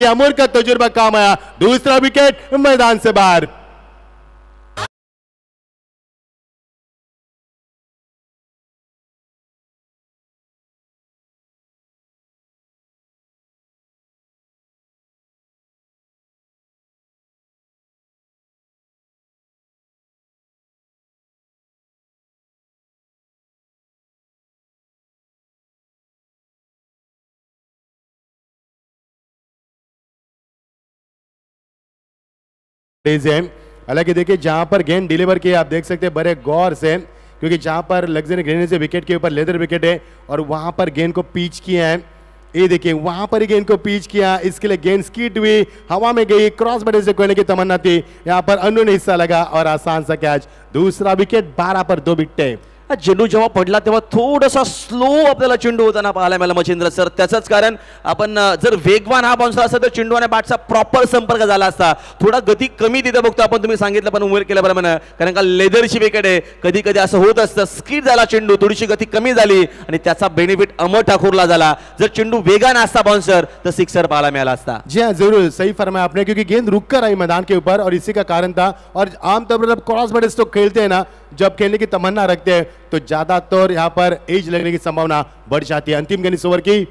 अमर का तजुर्बा काम आया, दूसरा विकेट मैदान से बाहर। हालांकि देखिए जहां पर गेंद डिलीवर किया आप देख सकते हैं बड़े गौर से, क्योंकि जहां पर लग्जरी ग्रीनरी से विकेट के ऊपर लेदर विकेट है और वहां पर गेंद को पिच किया है। ये देखिए वहां पर ही गेंद को पिच किया, इसके लिए गेंद स्कीट हुई, हवा में गई, क्रॉस बटे से कोने की तमन्ना थी, यहाँ पर अन्नू हिस्सा लगा और आसान सा कैच। दूसरा विकेट, 12 पर 2 विकेट। चेंडू जेव्हा पडला तेव्हा थोडासा स्लो आपल्याला चेंडू होताना पाहायला मिळाला मच्छिंद्र सर। त्याचंच कारण आपण जर वेगवान हा बाउन्सर असता तर चेंडू आणि बॅटचा प्रॉपर संपर्क झाला असता। थोडा गती कमी तिथे बघतो आपण, तुम्ही सांगितलं पण उमेर केल्याप्रमाणे, कारण का लेदरची विकेट आहे, कधी कधी असं होत असतं, स्किड झाला चेंडू, थोडीशी गती कमी झाली आणि त्याचा बेनिफिट अमर ठाकूरला झाला। जर चेंडू वेगान असता बाउन्सर तर सिक्सर पाहायला मिळाला असता। जी हाँ जरूर सही फरमाया आपने, क्योंकि गेंद रुक कर आई मैदान के ऊपर और इसी का कारण था। और आमतौर पर जब क्रॉस बटे तो खेलते हैं ना, जब खेलने की तमन्ना रखते हैं तो ज्यादातर यहाँ पर एज लगने की संभावना बढ़ जाती है। अंतिम गेंद इस ओवर की,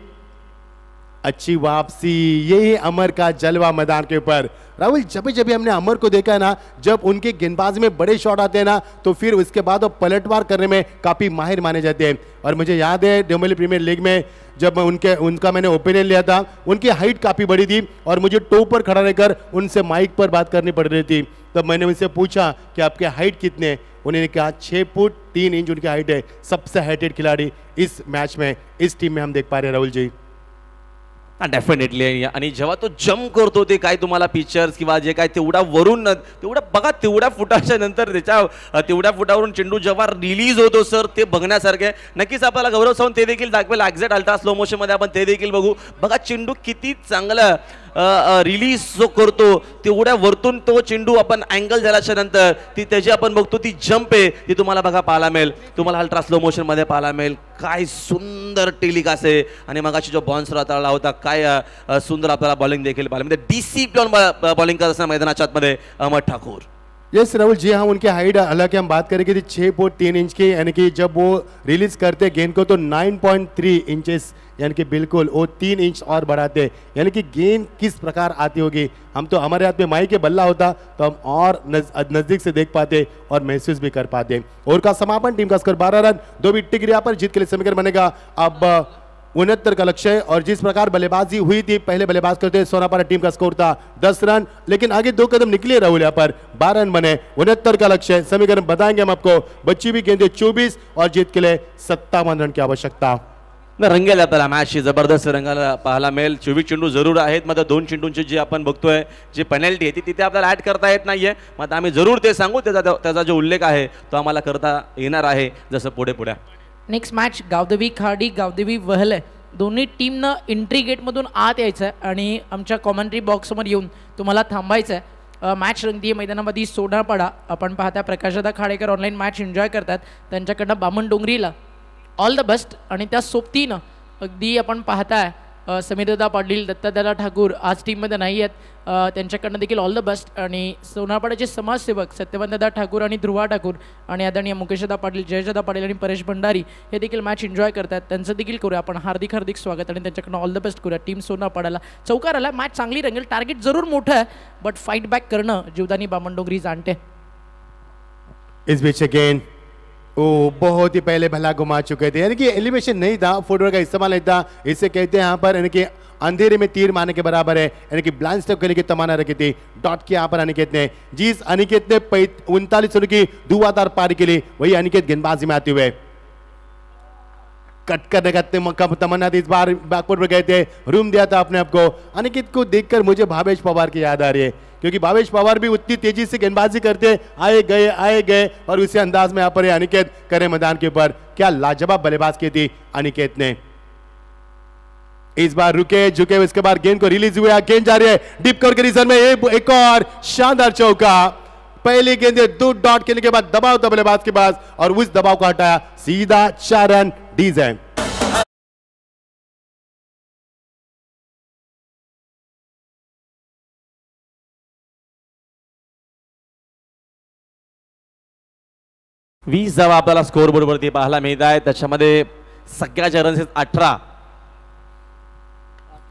अच्छी वापसी, यही अमर का जलवा मैदान के ऊपर। राहुल जब जब हमने अमर को देखा है ना, जब उनके गेंदबाजी में बड़े शॉट आते हैं ना, तो फिर उसके बाद वो पलटवार करने में काफी माहिर माने जाते हैं। और मुझे याद है डोंबिवली प्रीमियर लीग में जब उनका मैंने ओपिनियन लिया था, उनकी हाइट काफी बड़ी थी और मुझे टॉप पर खड़ा रहकर उनसे माइक पर बात करनी पड़ रही थी। तब मैंने उनसे पूछा कि आपके हाइट कितने हैं, उन्होंने कहा 6 फुट 3 इंच उनकी हाइट है। सबसे हाइटेड खिलाड़ी इस मैच में, इस टीम में हम देख पा रहे हैं राहुल जी। डेफिनेटली। आणि जेव्हा तो जम्प करतो ते काय तुम्हाला पिक्चर्स किंवा जे काय तेवढा वरून तेवढा बघा, तेवढ्या फुटाच्या नंतर त्याच्या तेवढ्या फुटावरून चेंडू जेव्हा रिलीज होतो सर, ते बघण्यासारखे। नक्कीच आपल्याला गौरव सावंत ते देखील दाखवेल एक्झॅक्ट अल्ट्रा स्लो मोशन मध्ये आपण ते देखील बघू। बघा चेंडू किती चांगला रिलीज जो करतो, तेवढ्या वरतून तो चेंडू आपण अँगल झाल्याच्या नंतर ती त्याची आपण बघतो ती जंप आहे ती तुम्हाला बघा पाहायला मिळेल, तुम्हाला अल्ट्रा स्लो मोशन मध्ये पाहायला मिळेल। काय सुंदर टेलिकास्ट आहे आणि मगाशी जो बाउन्सर हाताळला होता, काय सुंदर आपल्याला बॉलिंग देखील पाहायला मिळते। डिसिप्लिन बॉलिंग करत असताना मैदानाच्या आतमध्ये अमर ठाकूर। यस राहुल जी, हाँ उनकी हाइट हालांकि हम बात करेंगे 6 फुट 3 इंच की, यानी कि जब वो रिलीज करते गेंद को तो 9.3 इंचेस, यानी कि बिल्कुल वो 3 इंच और बढ़ाते, यानी कि गेंद किस प्रकार आती होगी। हम तो हमारे हाथ में माई के बल्ला होता तो हम और नजदीक से देख पाते और महसूस भी कर पाते। और का समापन, टीम का स्कोर 12 रन 2 विकेट गिरे पर, जीत के लिए समीकरण बनेगा अब 69 का लक्ष्य है। और जिस प्रकार बल्लेबाजी हुई थी, पहले बल्लेबाज करते सोनापारा टीम का स्कोर था 10 रन, लेकिन आगे 2 कदम निकले राहुल, यहाँ पर 12 रन बने। 69 का लक्ष्य है, समीकरण बताएंगे हम आपको। बच्ची भी गेंदे 24 और जीत के लिए 57 रन की आवश्यकता। रंगेल आपल्याला मॅचची जबरदस्त रंगाला पाहायला मिळेल। 24 चेंडू जरूर आहेत, मात्र 2 चेंडूंची जी आपण बघतोय जी पेनल्टी आहे ती तिथे आपल्याला ऍड करता येत नाहीये, मात्र आम्ही जरूर ते सांगू, त्याचा जो उल्लेख आहे तो आम्हाला करता येणार आहे जसं पुढे पुढे। नेक्स्ट मॅच गावदेवी खाडी गावदेवी वहले, दोन्ही टीमनं एंट्री गेटमधून आत यायचं आहे आणि आमच्या कॉमेंट्री बॉक्समध्ये येऊन तुम्हाला थांबायचं आहे। मॅच रंगतीय मैदानामध्ये सोनापाडा, आपण पाहता प्रकाशदा खाडेकर ऑनलाईन मॅच एन्जॉय करतात, त्यांच्याकडनं बामण डोंगरीला ऑल द बेस्ट। आणि त्या सोबतीनं अगदी आपण पाहताय समीरदादा पाटील, दत्तादादा ठाकूर आज टीममध्ये नाही आहेत, त्यांच्याकडनं देखील ऑल द बेस्ट। आणि सोनापाड्याचे समाजसेवक सत्यवंतदा ठाकूर आणि ध्रुवा ठाकूर आणि आदरणीय मुकेशदा पाटील, जयजदा पाटील आणि परेश भंडारी हे देखील मॅच एन्जॉय करतात, त्यांचं देखील करूया आपण हार्दिक हार्दिक स्वागत आणि त्यांच्याकडनं ऑल द बेस्ट करूया। टीम सोनापाड्याला चौकार आला, मॅच चांगली रंगेल, टार्गेट जरूर मोठं आहे बट फाईट बॅक करणं जीवदानी बामणडोंगरी जाणते। इस बीच अगेन बहुत ही पहले भला घुमा चुके थे, यानी कि एलिवेशन नहीं था, फुटवर्क का इस्तेमाल नहीं था, इसे कहते हैं यहाँ पर यानी कि अंधेरे में तीर मारने के बराबर है, यानी कि ब्लाइंड स्टेप के लिए तमन्ना रखी थी। डॉट किया यहाँ पर अनिकेत ने, जिस अनिकेत ने 39 रनों की धुआंधार पारी के लिए, वही अनिकेत गेंदबाजी में आते हुए कट करने का तमन्ना थी। इस बार बैकफुट पर गए थे, रूम दिया था अपने आप को। अनिकेत को देखकर मुझे भावेश पवार की याद आ रही है, क्योंकि भावेश पवार भी उतनी तेजी से गेंदबाजी करते, आए गए और उसी अंदाज में यहाँ पर अनिकेत करे मैदान के ऊपर। क्या लाजवाब बल्लेबाज की थी अनिकेत ने। इस बार रुके झुके, इसके बाद गेंद को रिलीज हुआ, गेंद जा रही है डीप कवर के रीजन में, एक और शानदार चौका। पहली गेंदे 2 डॉट खेलने के बाद दबाव था बल्लेबाज के पास और उस दबाव को हटाया, सीधा 4 रन डीजे। वीस धावा आपल्याला स्कोर बोर्ड वरती पाहायला मिळत आहे, त्याच्यामध्ये सगळ्याच्या रन्स 18।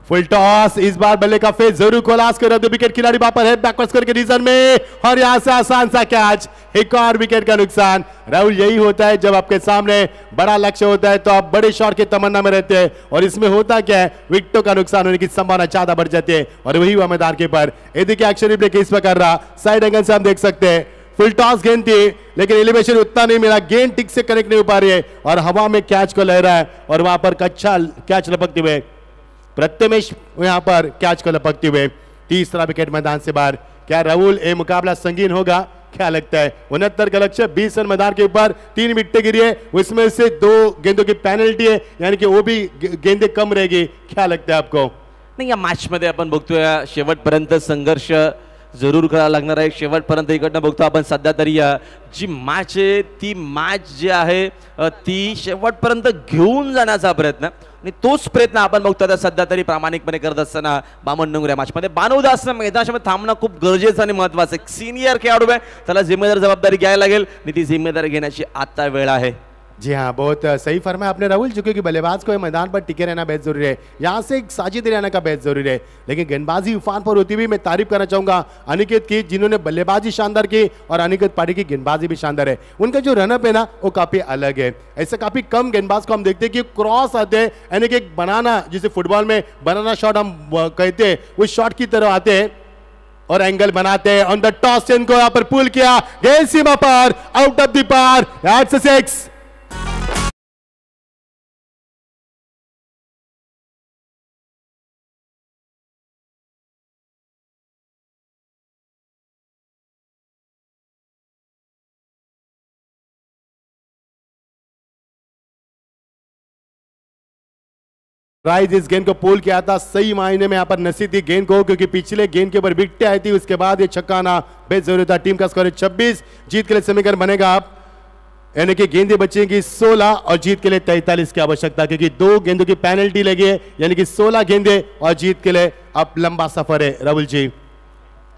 फुल टॉस, इस बार बल्ले का फेस जरूर कोलास कर, दो विकेट खिलाड़ी वापस है बैकवर्ड्स करके रीजन में और यहां से आसान सा कैच, एक और विकेट का नुकसान। राहुल, यही होता है जब आपके सामने बड़ा लक्ष्य होता है तो आप बड़े शॉट की तमन्ना में रहते हैं, और इसमें होता क्या है, विकेटों का नुकसान होने की संभावना ज्यादा बढ़ जाती है, और वही हुआ मैदान के पर। ये देखिए एक्शन रिप्ले केस पर कर रहा, साइड एंगल से हम देख सकते हैं फुल टॉस गेंद थी, लेकिन एलिवेशन उतना नहीं मिला, गेंद ठीक से कनेक्ट नहीं हो पा रही है और हवा में कैच को लहरा है, और वहां पर कच्चा कैच लपकते हुए प्रत्यमेश यहां पर कैच को लपकते हुए 3रा विकेट मैदान से बाहर। क्या राहुल ये मुकाबला संगीन होगा, क्या लगता है? 69 का लक्ष्य, 20 रन मैदान के ऊपर, 3 विकेट गिरी है, उसमें से 2 गेंदों की पेनल्टी है, यानी कि वो भी गेंदें कम रहेगी, क्या लगता है आपको? नाही, या मॅच मध्ये आपण बघतोय शेवटपर्यंत संघर्ष जरूर करावा लागणार आहे, शेवटपर्यंत इकडनं बघतो आपण सध्या तरी जी मॅच आहे ती मॅच जी आहे ती शेवटपर्यंत घेऊन जाण्याचा प्रयत्न, आणि तोच प्रयत्न आपण बघतो आता सध्या तरी प्रामाणिकपणे करत असताना बामणडोंगर या मॅचमध्ये। बानवदास मैदानामध्ये थांबणं खूप गरजेचं आणि महत्त्वाचं आहे, सिनियर खेळाडू आहे, त्याला जिम्मेदार जबाबदारी घ्यायला लागेल आणि ती जिम्मेदारी घेण्याची आता वेळ आहे। जी हाँ, बहुत सही फरमाया आपने राहुल, जो क्योंकि बल्लेबाज को मैदान पर टिके रहना बेहद जरूरी है, यहाँ से एक साजिद रहने का बेहद जरूरी है, लेकिन गेंदबाजी उफान पर होती हुई मैं तारीफ करना चाहूंगा अनिकेत की, जिन्होंने बल्लेबाजी शानदार की और अनिकेत पाटिल की गेंदबाजी भी शानदार है। उनका जो रनअप है ना वो काफी अलग है, ऐसे काफी कम गेंदबाज को हम देखते हैं कि क्रॉस आते हैं, यानी कि एक बनाना, जिसे फुटबॉल में बनाना शॉट हम कहते हैं, उस शॉट की तरह आते हैं और एंगल बनाते हैं। ऑन द टॉस को यहाँ पर पुल किया, गेंद सीमा पर, out of the park, 8 rise इस गेंद को पोल किया था, सही मायने में यहाँ पर नसीब थी गेंद को, क्योंकि पिछले गेंद के ऊपर विकेट आई थी, उसके बाद ये छक्का आना बेहद जरूरी था। टीम का स्कोर है 26, जीत के लिए समीकरण बनेगा आप, यानी कि गेंदें बचेंगी 16 और जीत के लिए 43 की आवश्यकता, क्योंकि 2 गेंदों की पेनल्टी लगी है, यानी कि 16 गेंदें और जीत के लिए अब लंबा सफर है राहुल जी।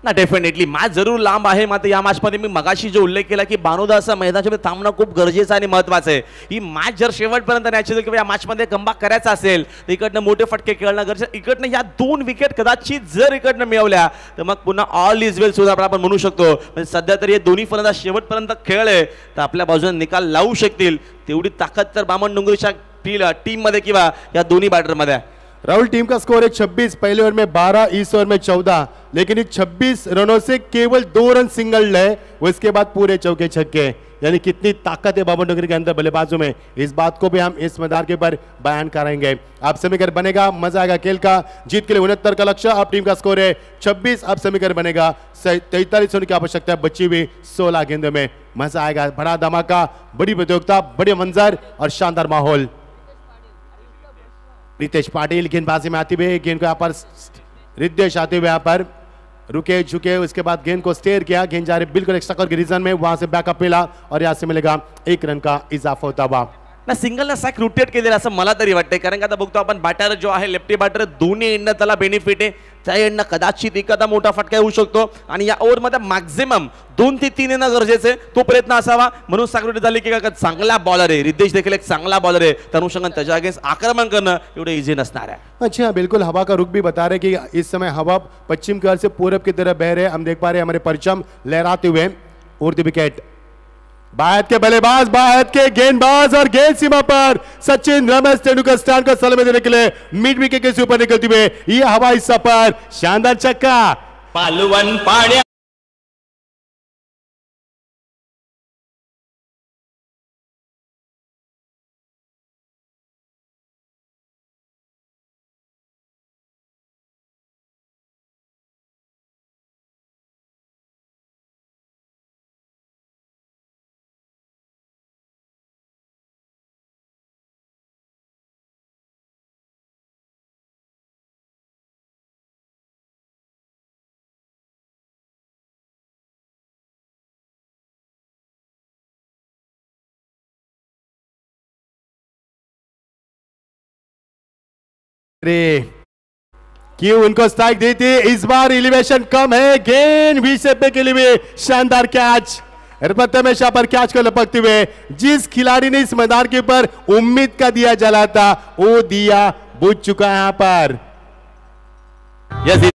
ना डेफिनेटली मॅच जरूर लांब आहे. मात्र या मॅचमध्ये मी मगाशी जो उल्लेख केला की भानुदास मैदानाच्या थांबणं खूप गरजेचं आणि महत्त्वाचं आहे. ही मॅच जर शेवटपर्यंत न्यायची असेल किंवा या मॅचमध्ये कमबॅक करायचा असेल तर इकडनं मोठे फटके खेळणं गरजेचं. इकडनं या 2 विकेट कदाचित जर इकडनं मिळवल्या तर मग पुन्हा ऑल इज वेल सुद्धा आपण म्हणू शकतो. म्हणजे सध्या तरी हे दोन्ही फलंदाज शेवटपर्यंत खेळले तर आपल्या बाजूने निकाल लावू शकतील. तेवढी ताकद तर बामण डोंगरीच्या टीम मध्ये किंवा या दोन्ही बॅटरमध्ये आहे. राहुल, टीम का स्कोर है 26, पहले ओवर में 12, इस ओवर में 14, लेकिन इस 26 रनों से केवल 2 रन सिंगल है, वो इसके बाद पूरे चौके छक्के. यानी कितनी ताकत है बामन डोंगरी के अंदर बल्लेबाजों में, इस बात को भी हम इस मैदान के ऊपर बयान करेंगे. अब समीकरण बनेगा, मजा आएगा खेल का. जीत के लिए 69 का लक्ष्य. अब टीम का स्कोर है 26. अब समीकरण बनेगा 43 होने की आवश्यकता है बची हुई 16 गेंदों में. मजा आएगा, बड़ा धमाका, बड़ी प्रतियोगिता, बड़े मंजर और शानदार माहौल. रितेश पाटिल गेंदबाजी में आते हुए गेंद को यहाँ पर रितेश आते हुए यहाँ पर रुके झुके, उसके बाद गेंद को स्टेयर किया. गेंद जा रही बिल्कुल एक्स्ट्रा कर के रीजन में, वहां से बैकअप मिला और यहाँ से मिलेगा 1 रन का इजाफा होता हुआ. ना सिंगल ना सॅक रोटेट केलेलं असं मला तरी वाटतंय. कारण का आता बघतो आपण बॅटर जो आहे लेफ्टी बॅटर दोन्ही एंडनं त्याला बेनिफिट आहे. त्या एंडनं कदाचित एखादा मोठा फटका येऊ शकतो आणि या ओव्हरमध्ये मॅक्झिमम 2 ते 3 येणं गरजेचं आहे. तो प्रयत्न असावा म्हणून सॅक रोटेट झाली की का चांगला बॉलर आहे. रितेश देखील एक चांगला बॉलर आहे. त्या अनुषंगाने त्याच्या अगेन्स्ट आक्रमण करणं एवढं इझी नसणार आहे. अच्छा, बिल्कुल हवा का रुख भी बता रहे कि इस समय हवा पश्चिम की ओर से पूरब की तरफ बह रहे. हम देख पा रहे हैं हमारे परचम लहराते हुए. उड़ती विकेट, बाहर के बल्लेबाज, बाहर के गेंदबाज और गेंद सीमा पर सचिन रमेश तेंदुलकर स्टैंड को सलामी देने के लिए मिड विकेट के ऊपर निकलते हुए ये हवा हिस्सा पर शानदार छक्का. पालवन पाड्या क्यों उनको स्ट्राइक दी थी. इस बार एलिवेशन कम है. गेंद भी से पे के लिए शानदार कैच. हमेशा पर कैच को लपकते हुए जिस खिलाड़ी ने इस मैदान के ऊपर उम्मीद का दिया जला था वो दिया बुझ चुका है यहां पर. यस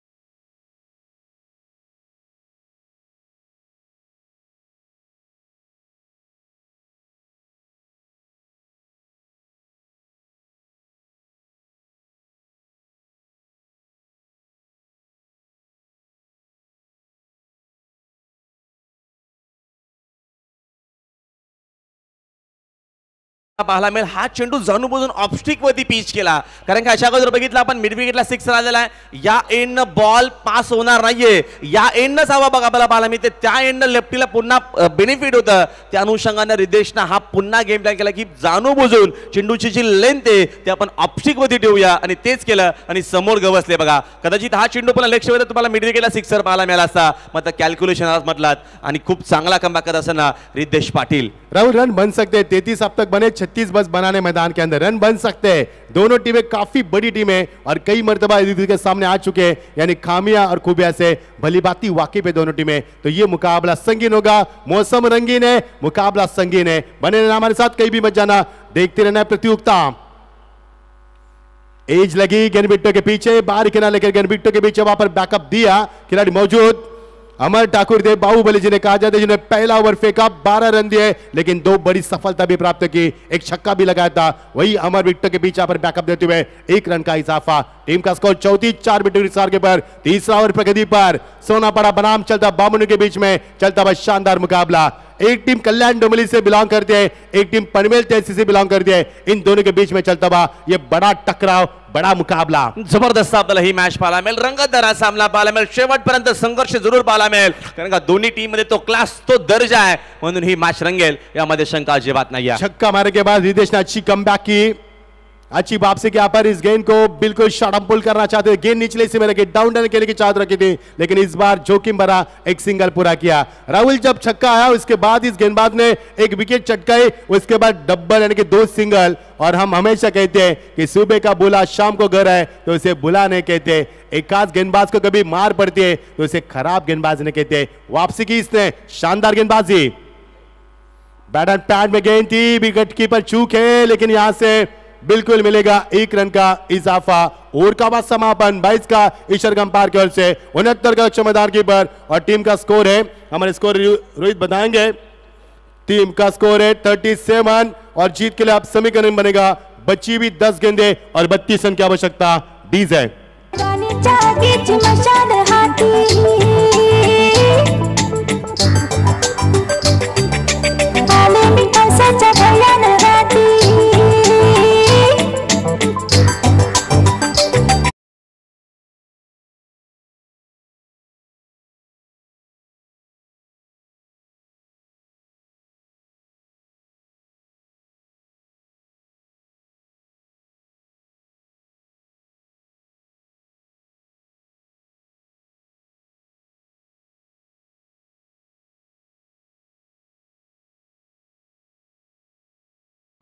पाहायला मिळेल. हा चेंडू जाणून ऑफस्टिक वरती पिच केला. कारण की अशा अगोदर बघितलं आपण मिड विकेटला 6 आलेला आहे. या एंडनं बॉल पास होणार नाहीये. या एंडनंच हवा बघा आपल्याला पाहायला मिळते. त्या एंडनं लेफ्टीला पुन्हा बेनिफिट होतं. त्या अनुषंगाने रितेशनं हा पुन्हा गेम प्लॅन केला की जाणून बुजून चेंडूची जी लेंथ आहे ते आपण ऑफस्टिक वरती ठेवूया आणि तेच केलं आणि समोर गवसले बघा. कदाचित हा चेंडू पुन्हा लेग शेवर तुम्हाला मिड विकेटला 6 पाहायला मिळाला असता. मात्र कॅल्क्युलेशन म्हटलात आणि खूप चांगला कमबॅक करत असताना रितेश पाटील. राहुल, रन बन सकते हैं. 33 अब तक बने, 36 बस बनाने मैदान के अंदर रन बन सकते हैं. दोनों टीमें काफी बड़ी टीमें और कई मर्तबा एक दूसरे के सामने आ चुके हैं. यानी खामियां और खूबियां से भलीभांति वाकिफ है दोनों टीमें. तो ये मुकाबला संगीन होगा. मौसम रंगीन है, मुकाबला संगीन है. बने रहना हमारे साथ, कहीं भी मत जाना, देखते रहना प्रतियोगिता. एज लगी गेंदबिट्टो के पीछे, बाहर किनारे लेकर गेंदबिट्टो के पीछे वहां पर बैकअप दिया. खिलाड़ी मौजूद अमर ठाकुर देव बाहुबली जी ने कहा जाता है, जिन्होंने पहला ओवर फेंका, 12 रन दिए, लेकिन 2 बड़ी सफलता भी प्राप्त की. एक छक्का भी लगाया था. वही अमर विकेट के पीछे पर बैकअप देते हुए 1 रन का इजाफा. टीम का स्कोर 34 विकेट के पर. तीसरा ओवर प्रगति पर सोना पड़ा बनाम चलता बामनों के बीच में चलता हुआ शानदार मुकाबला. एक टीम कल्याण डोंबिवली से बिलोंग करती है, एक टीम पनवेल तहसील से बिलोंग करती है. इन दोनों के बीच में चलता हुआ ये बड़ा टकराव, बड़ा मुकाबला. जबरदस्त आपल्याला ही मॅच पाहायला मिळेल. रंगतदार सामना पाहायला मिळेल. शेवटपर्यंत संघर्ष जरूर पाहायला मिळेल. कारण का दोन्ही टीम मध्ये तो क्लास, तो दर्जा आहे म्हणून ही मॅच रंगेल, यामध्ये शंका अजिबात नाही. छक्का मारने के बाद रितेश ने अच्छी कमबैक की. अच्छी वापसी के यहाँ पर इस गेंद को बिल्कुल शॉर्ट अप पुल करना चाहते थे, गेंद निचले से में रखी, डाउन डाउन के लिए की चाहत रखी थी, लेकिन इस बार जोखिम भरा एक सिंगल पूरा किया। राहुल जब छक्का आया उसके बाद इस गेंदबाज ने एक विकेट चटकाई, उसके बाद डबल यानी कि 2 सिंगल। और हम हमेशा कहते हैं कि सुबह का बुला शाम को घर है तो उसे बुला नहीं कहते, एक खास गेंदबाज को कभी मार पड़ती है तो उसे खराब गेंदबाज नहीं कहते। वापसी की इसने शानदार गेंदबाजी, बैट एंड पैड में गेंद थी, विकेट कीपर चूक है, लेकिन यहां से बिल्कुल मिलेगा 1 रन का इजाफा। ओवर का बाद समापन 22 का ईश्वर गंपार की ओर से, 69 का लक्ष्य मैदान कीपर। और टीम का स्कोर है, हमारे स्कोर रोहित बताएंगे, टीम का स्कोर है 37 और जीत के लिए आप समीकरण बनेगा बची भी 10 गेंदे और 32 रन की आवश्यकता। डीज है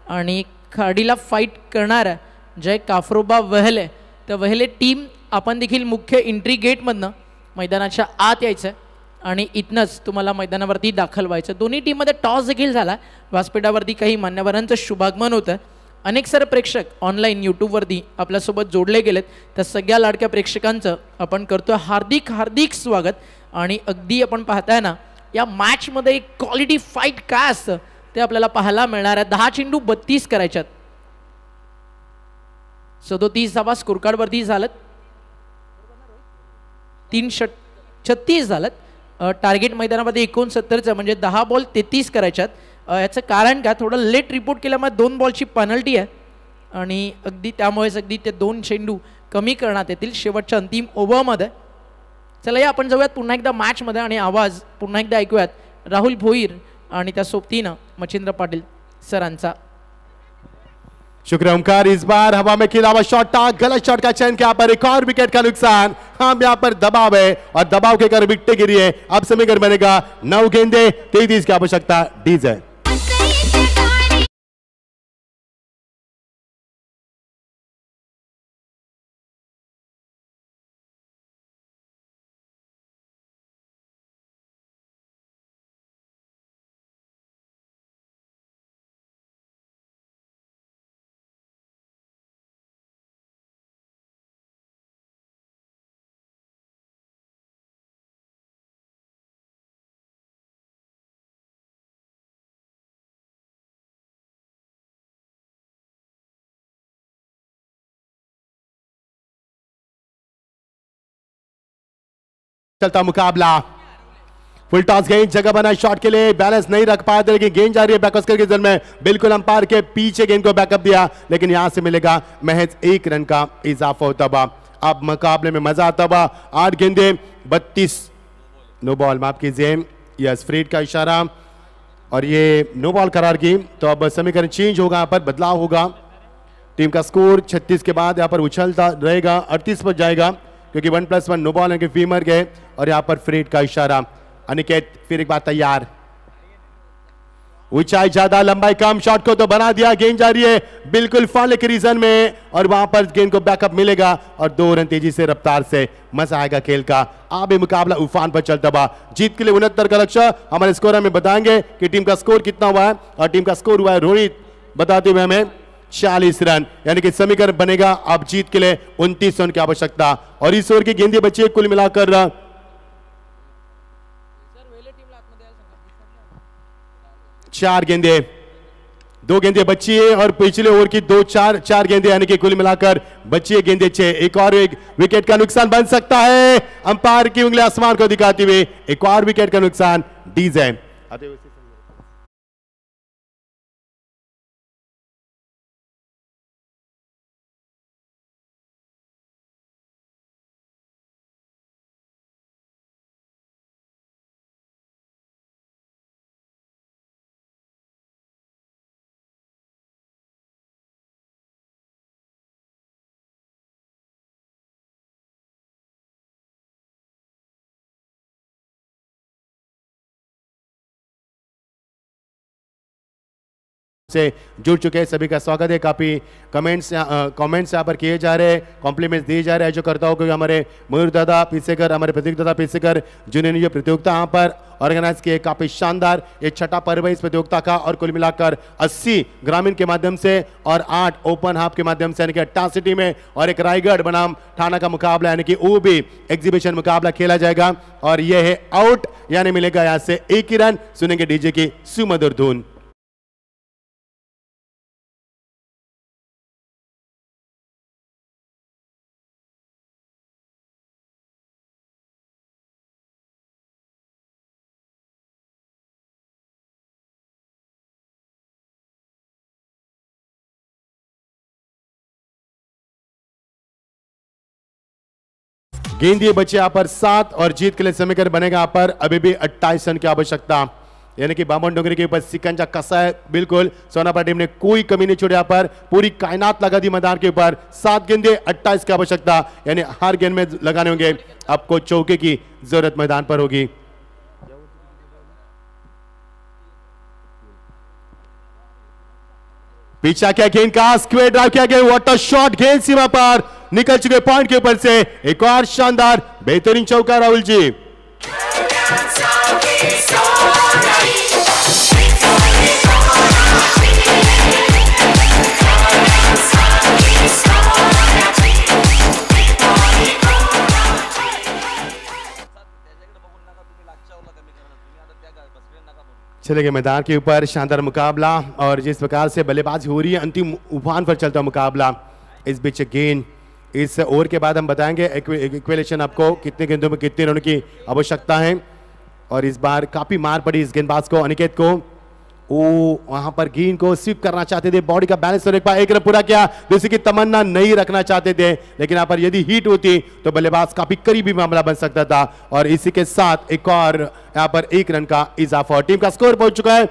आणि खाडीला फाईट करणार जय काफरोबा वहले, तर वहले टीम आपण देखील मुख्य एंट्री गेटमधनं मैदानाच्या आत यायचं आणि इथनंच तुम्हाला मैदानावरती दाखल व्हायचं। दोन्ही टीममध्ये टॉस देखील झाला, व्यासपीठावरती काही मान्यवरांचं शुभागमन होतं। अनेक सारे प्रेक्षक ऑनलाईन यूट्यूबवरती आपल्यासोबत जोडले गेलेत, तर सगळ्या लाडक्या प्रेक्षकांचं आपण करतो हार्दिक हार्दिक स्वागत। आणि अगदी आपण पाहताय ना या मॅचमध्ये एक क्वालिटी फाईट काय असतं ते आपल्याला पाहायला मिळणार आहे। 10 चेंडू 32 करायच्यात, 37 धावा स्कोर कार्ड वरती झालं, 336 झालं। टार्गेट मैदानामध्ये 69चं म्हणजे 10 बॉल 33 करायच्यात। याचं कारण काय, थोडं लेट रिपोर्ट केल्यामुळे 2 बॉलची पेनल्टी आहे आणि अगदी त्यामुळेच अगदी ते 2 चेंडू कमी करण्यात येतील शेवटच्या अंतिम ओव्हरमध्ये। चला या आपण जाऊयात पुन्हा एकदा मॅचमध्ये आणि आवाज पुन्हा एकदा ऐकूयात राहुल भोईर आणि त्या सोबतीनं मच्छिंद्र पाटील सरांचा। शुक्र ओमकार, इस बार हवा में खेला हुआ शॉट था, गलत शॉट का चयन किया, पर एक और विकेट का नुकसान। हम यहाँ पर दबाव है और दबाव के कारण विकेट गिरी है। अब समीकरण बनेगा 9 गेंदे 33 की आवश्यकता। डीज है चलता मुकाबला, फुल टॉस गेंद जगह बना शॉट के लिए, बैलेंस नहीं रख पाया था, लेकिन गेंद जा रही है बैकस्कर के जन में, बिल्कुल अंपायर के पीछे गेंद को बैकअप दिया, लेकिन यहां से मिलेगा महज 1 रन का इजाफा होता हुआ। अब मुकाबले में मजा आता हुआ। 8 गेंदे 32 नो बॉल, माफ कीजिए, यस फ्रीड का इशारा और ये नो बॉल करार की। तो अब समीकरण चेंज होगा, यहाँ पर बदलाव होगा। टीम का स्कोर 36 के बाद यहाँ पर उछलता रहेगा, 38 पर जाएगा क्योंकि 1+1 नो बॉल यानी फीमर गए। और यहाँ पर फ्रीड का इशारा। अनिकेत फिर एक बार तैयार, ऊंचाई ज्यादा लंबाई कम, शॉट को तो बना दिया, गेंद जा रही है बिल्कुल फॉल के रीजन में और वहां पर गेंद को बैकअप मिलेगा और 2 रन तेजी से रफ्तार से मजा आएगा खेल का। अब ये मुकाबला उफान पर चलता हुआ, जीत के लिए 69 का लक्ष्य। हमारे स्कोर में बताएंगे कि टीम का स्कोर कितना हुआ है और टीम का स्कोर हुआ है रोहित बताते हुए हमें 40 रन, यानी कि समीकरण बनेगा अब जीत के लिए 29 रन की आवश्यकता। और इस ओवर की गेंदें बची है कुल मिलाकर 4 गेंदे, 2 गेंदे बची है और पिछले ओवर की 4 गेंदे, यानी कि कुल मिलाकर बची है गेंदे 6। एक और एक विकेट का नुकसान बन सकता है, अंपायर की उंगली आसमान को दिखाते हुए एक और विकेट का नुकसान। डीज है। से जुड़ चुके हैं, सभी का स्वागत है। काफ़ी कमेंट्स यहाँ पर किए जा रहे हैं, कॉम्प्लीमेंट्स दिए जा रहे हैं जो करता हूँ, क्योंकि हमारे मयूर दादा पीसेकर, हमारे प्रतीक दादा पीसेकर जिन्होंने ये प्रतियोगिता यहाँ पर ऑर्गेनाइज की है, काफ़ी शानदार ये छठा पर्व है इस प्रतियोगिता का। और कुल मिलाकर 80 ग्रामीण के माध्यम से और 8 ओपन हाफ के माध्यम से, यानी कि 88 टीमें और एक रायगढ़ बनाम ठाणा का मुकाबला, यानी कि वो भी एग्जीबिशन मुकाबला खेला जाएगा। और यह है आउट, यानी मिलेगा यहाँ से 1 ही रन। सुनेंगे डीजे की सुमधुर धुन। गेंदिए बचे यहाँ पर 7 और जीत के लिए समीकरण बनेगा यहाँ पर अभी भी 28 रन की आवश्यकता, यानी कि बामन डोंगरी के ऊपर सिकंजा कसा है बिल्कुल। सोनापा टीम ने कोई कमी नहीं छोड़ी, यहाँ पर पूरी कायनात लगा दी मैदान के ऊपर। 7 गेंदे 28 की आवश्यकता, यानी हर गेंद में लगाने होंगे, आपको चौके की जरूरत मैदान पर होगी। पीछा क्या गेंद का स्क्वेयर ड्राइव किया गया, व्हाट अ शॉट, गेंद सीमा पर निकल चुके पॉइंट के ऊपर से। एक और शानदार बेहतरीन चौका राहुल जी। चले गए मैदान के ऊपर, शानदार मुकाबला। और जिस प्रकार से बल्लेबाजी हो रही है, अंतिम उफान पर चलता मुकाबला। इस बीच गेंद, इस ओवर के बाद हम बताएंगे इक्वेलेशन आपको कितने गेंदों में कितने रनों की आवश्यकता है। और इस बार काफी मार पड़ी इस गेंदबाज को, अनिकेत को। वहां पर गेंद को स्वीप करना चाहते थे, बॉडी का बैलेंस होने के बाद 1 रन पूरा किया, दूसरी की तमन्ना नहीं रखना चाहते थे, लेकिन यहाँ पर यदि हिट होती तो बल्लेबाज काफी करीबी मामला बन सकता था। और इसी के साथ एक और यहाँ पर 1 रन का इजाफा, और टीम का स्कोर पहुंच चुका है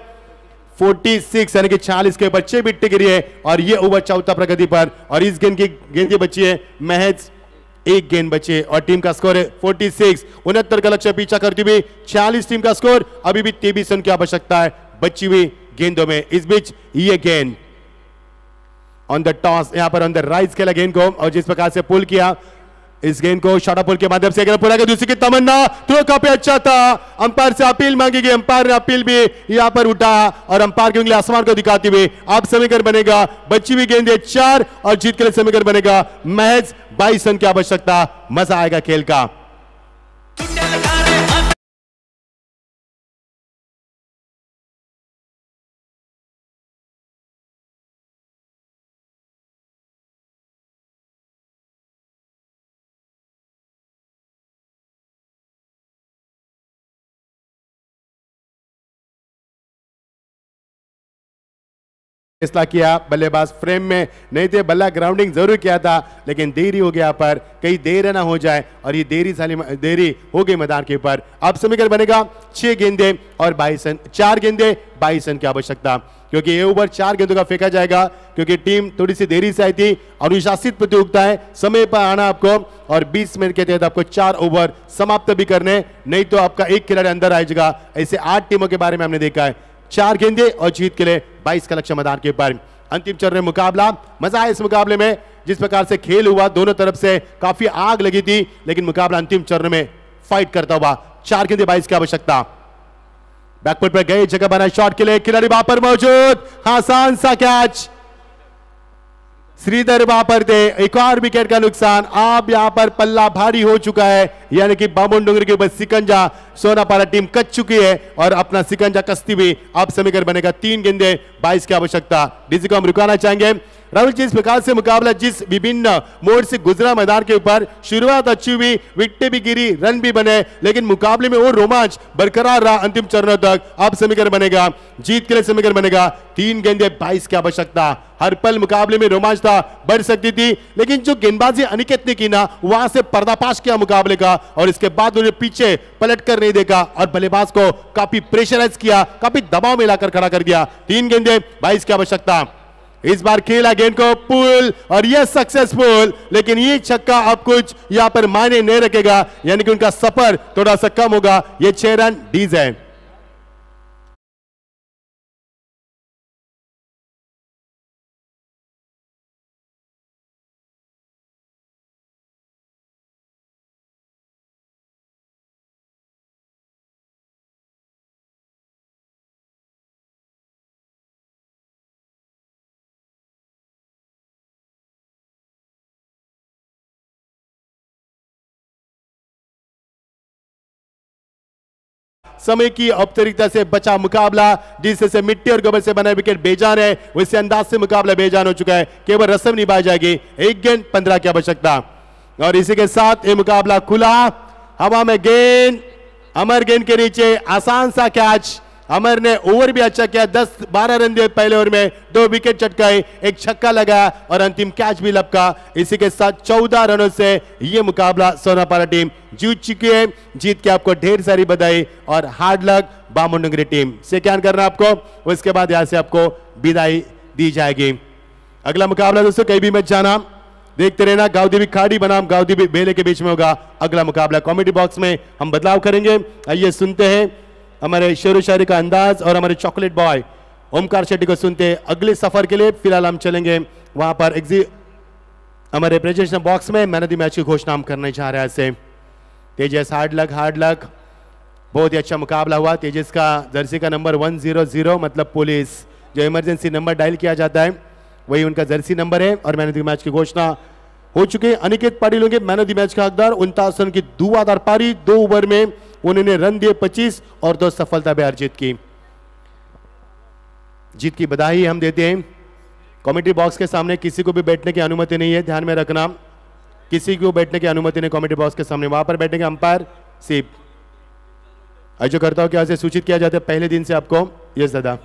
46, यानी कि 40 के ऊपर 6 विकेट गिरी है। और ये ओवर चौथा प्रगति पर, और इस गेंद बची है महज 1 गेंद बचे, और टीम का स्कोर है 46। 69 का लक्ष्य पीछा करती हुई 46 टीम का स्कोर, अभी भी 23 रन की आवश्यकता है बची हुई गेंदों में। इस बीच ये गेंद ऑन द टॉस, यहां पर ऑन द राइज खेला गेंद को, और जिस प्रकार से पुल किया इस गेंद को, शॉर्ट पुल के माध्यम से पूरा किया, दूसरी की तमन्ना, थ्रो काफी अच्छा था। अंपायर से अपील मांगी गई, अंपायर ने अपील भी यहां पर उठा, और अंपायर की उंगली आसमान को दिखाते हुए अब समीकरण बनेगा बची हुई गेंदे 4, और जीत के लिए समीकरण बनेगा महज 22 रन की आवश्यकता। मजा आएगा खेल का। फैसला किया, बल्लेबाज फ्रेम में नहीं थे, बल्ला ग्राउंडिंग जरूर किया था, लेकिन देरी हो गया पर कहीं देर ना हो जाए, और ये देरी हो गई मैदान के ऊपर। अब समीकरण बनेगा 6 गेंदे और 22 रन, 4 गेंदे 22 रन की आवश्यकता, क्योंकि ये ओवर 4 गेंदों का फेंका जाएगा, क्योंकि टीम थोड़ी सी देरी से आई थी। अनुशासित प्रतियोगिता है, समय पर आना आपको, और 20 मिनट के तहत आपको 4 ओवर समाप्त भी करने, नहीं तो आपका एक खिलाड़ी अंदर आ जाएगा। ऐसे 8 टीमों के बारे में हमने देखा है। 4 गेंदे और जीत के लिए 22 का लक्ष्य मैदान के ऊपर। अंतिम चल रहे मुकाबला, मजा आया इस मुकाबले में, जिस प्रकार से खेल हुआ, दोनों तरफ से काफी आग लगी थी, लेकिन मुकाबला अंतिम चरण में फाइट करता हुआ। 4 गेंदे 22 की आवश्यकता, बैकफुट पर गए, जगह बना शॉट के लिए, खिलाड़ी वहां पर मौजूद, आसान सा कैच, श्रीधर वहां पर थे, एक और विकेट का नुकसान। अब यहां पर पल्ला भारी हो चुका है, यानी कि बामन डोंगरी के ऊपर सिकंजा सोनापारा टीम कच चुकी है, और अपना सिकंजा कसती हुई अब समीकरण बनेगा 3 गेंदे 22 की आवश्यकता। डीसी को हम रुकाना चाहेंगे। राहुल जी, इस प्रकार से मुकाबला जिस विभिन्न मोड से गुजरा मैदान के ऊपर, शुरुआत अच्छी हुई, विकेटें भी गिरी, रन भी बने, लेकिन मुकाबले में वो रोमांच बरकरार रहा अंतिम चरणों तक। अब समीकरण बनेगा, जीत के लिए समीकरण बनेगा 3 गेंदे 22 की आवश्यकता। हर पल मुकाबले में रोमांच था, बढ़ सकती थी, लेकिन जो गेंदबाजी अनिकेत ने की ना, वहां से पर्दाफाश किया मुकाबले का, और इसके बाद उन्हें पीछे पलट कर नहीं देखा, और बल्लेबाज को काफी प्रेशराइज किया, काफी दबाव में लाकर खड़ा कर दिया। 3 गेंदे 22 की आवश्यकता। इस बार खेला गेंद को पुल, और यह सक्सेसफुल, लेकिन ये छक्का अब कुछ यहां पर मायने नहीं रखेगा, यानी कि उनका सफर थोड़ा सा कम होगा। ये 6 रन डीज है। समय की औपचारिकता से बचा मुकाबला, जिससे मिट्टी और गोबर से बना विकेट बेजान है, उसी अंदाज से मुकाबला बेजान हो चुका है। केवल रस्म निभाई जाएगी, 1 गेंद 15 की आवश्यकता। और इसी के साथ ये मुकाबला खुला। हवा में गेंद, अमर गेंद के नीचे आसान सा कैच। अमर ने ओवर भी अच्छा किया, 10-12 रन दिए पहले ओवर में, 2 विकेट चटकाए, 1 छक्का लगाया और अंतिम कैच भी लपका। इसी के साथ 14 रनों से यह मुकाबला सोनापारा टीम जीत चुकी है। जीत के आपको ढेर सारी बधाई और हार्ड लक बामुंडंगरी टीम से। क्या करना आपको, उसके बाद यहां से आपको विदाई दी जाएगी। अगला मुकाबला दोस्तों कहीं भी मत जाना, देखते रहना। गांव-देवी खाड़ी बनाम गांव-देवी बेले के बीच में होगा अगला मुकाबला। कॉमेडी बॉक्स में हम बदलाव करेंगे। आइए सुनते हैं हमारे शेर शायरी का अंदाज और हमारे चॉकलेट बॉय ओमकार शेट्टी को सुनते हैं अगले सफर के लिए। फिलहाल हम चलेंगे वहां पर हमारे प्रेजेंटेशन बॉक्स में मैन ऑफ द मैच की घोषणा हम करने जा रहे हैं। ऐसे तेजस, हार्ड लक, बहुत ही अच्छा मुकाबला हुआ। तेजस का जर्सी का नंबर 100, मतलब पुलिस जो इमरजेंसी नंबर डायल किया जाता है वही उनका जर्सी नंबर है। और मैन ऑफ द मैच की घोषणा हो चुकी है। अनिकेत पाटिल होंगे मैन ऑफ द मैच का हकदार। 49 रन की धुआंधार पारी, 2 ओवर में उन्होंने रन दिए 25 और 2 सफलता भी अर्जित की। जीत की बधाई हम देते हैं। कमेटी बॉक्स के सामने किसी को भी बैठने की अनुमति नहीं है, ध्यान में रखना। किसी को बैठने की अनुमति नहीं कमेटी बॉक्स के सामने, वहां पर बैठेंगे अंपायर सिर्फ। जो करता हूं क्या से सूचित किया जाता है पहले दिन से आपको। यस दादा।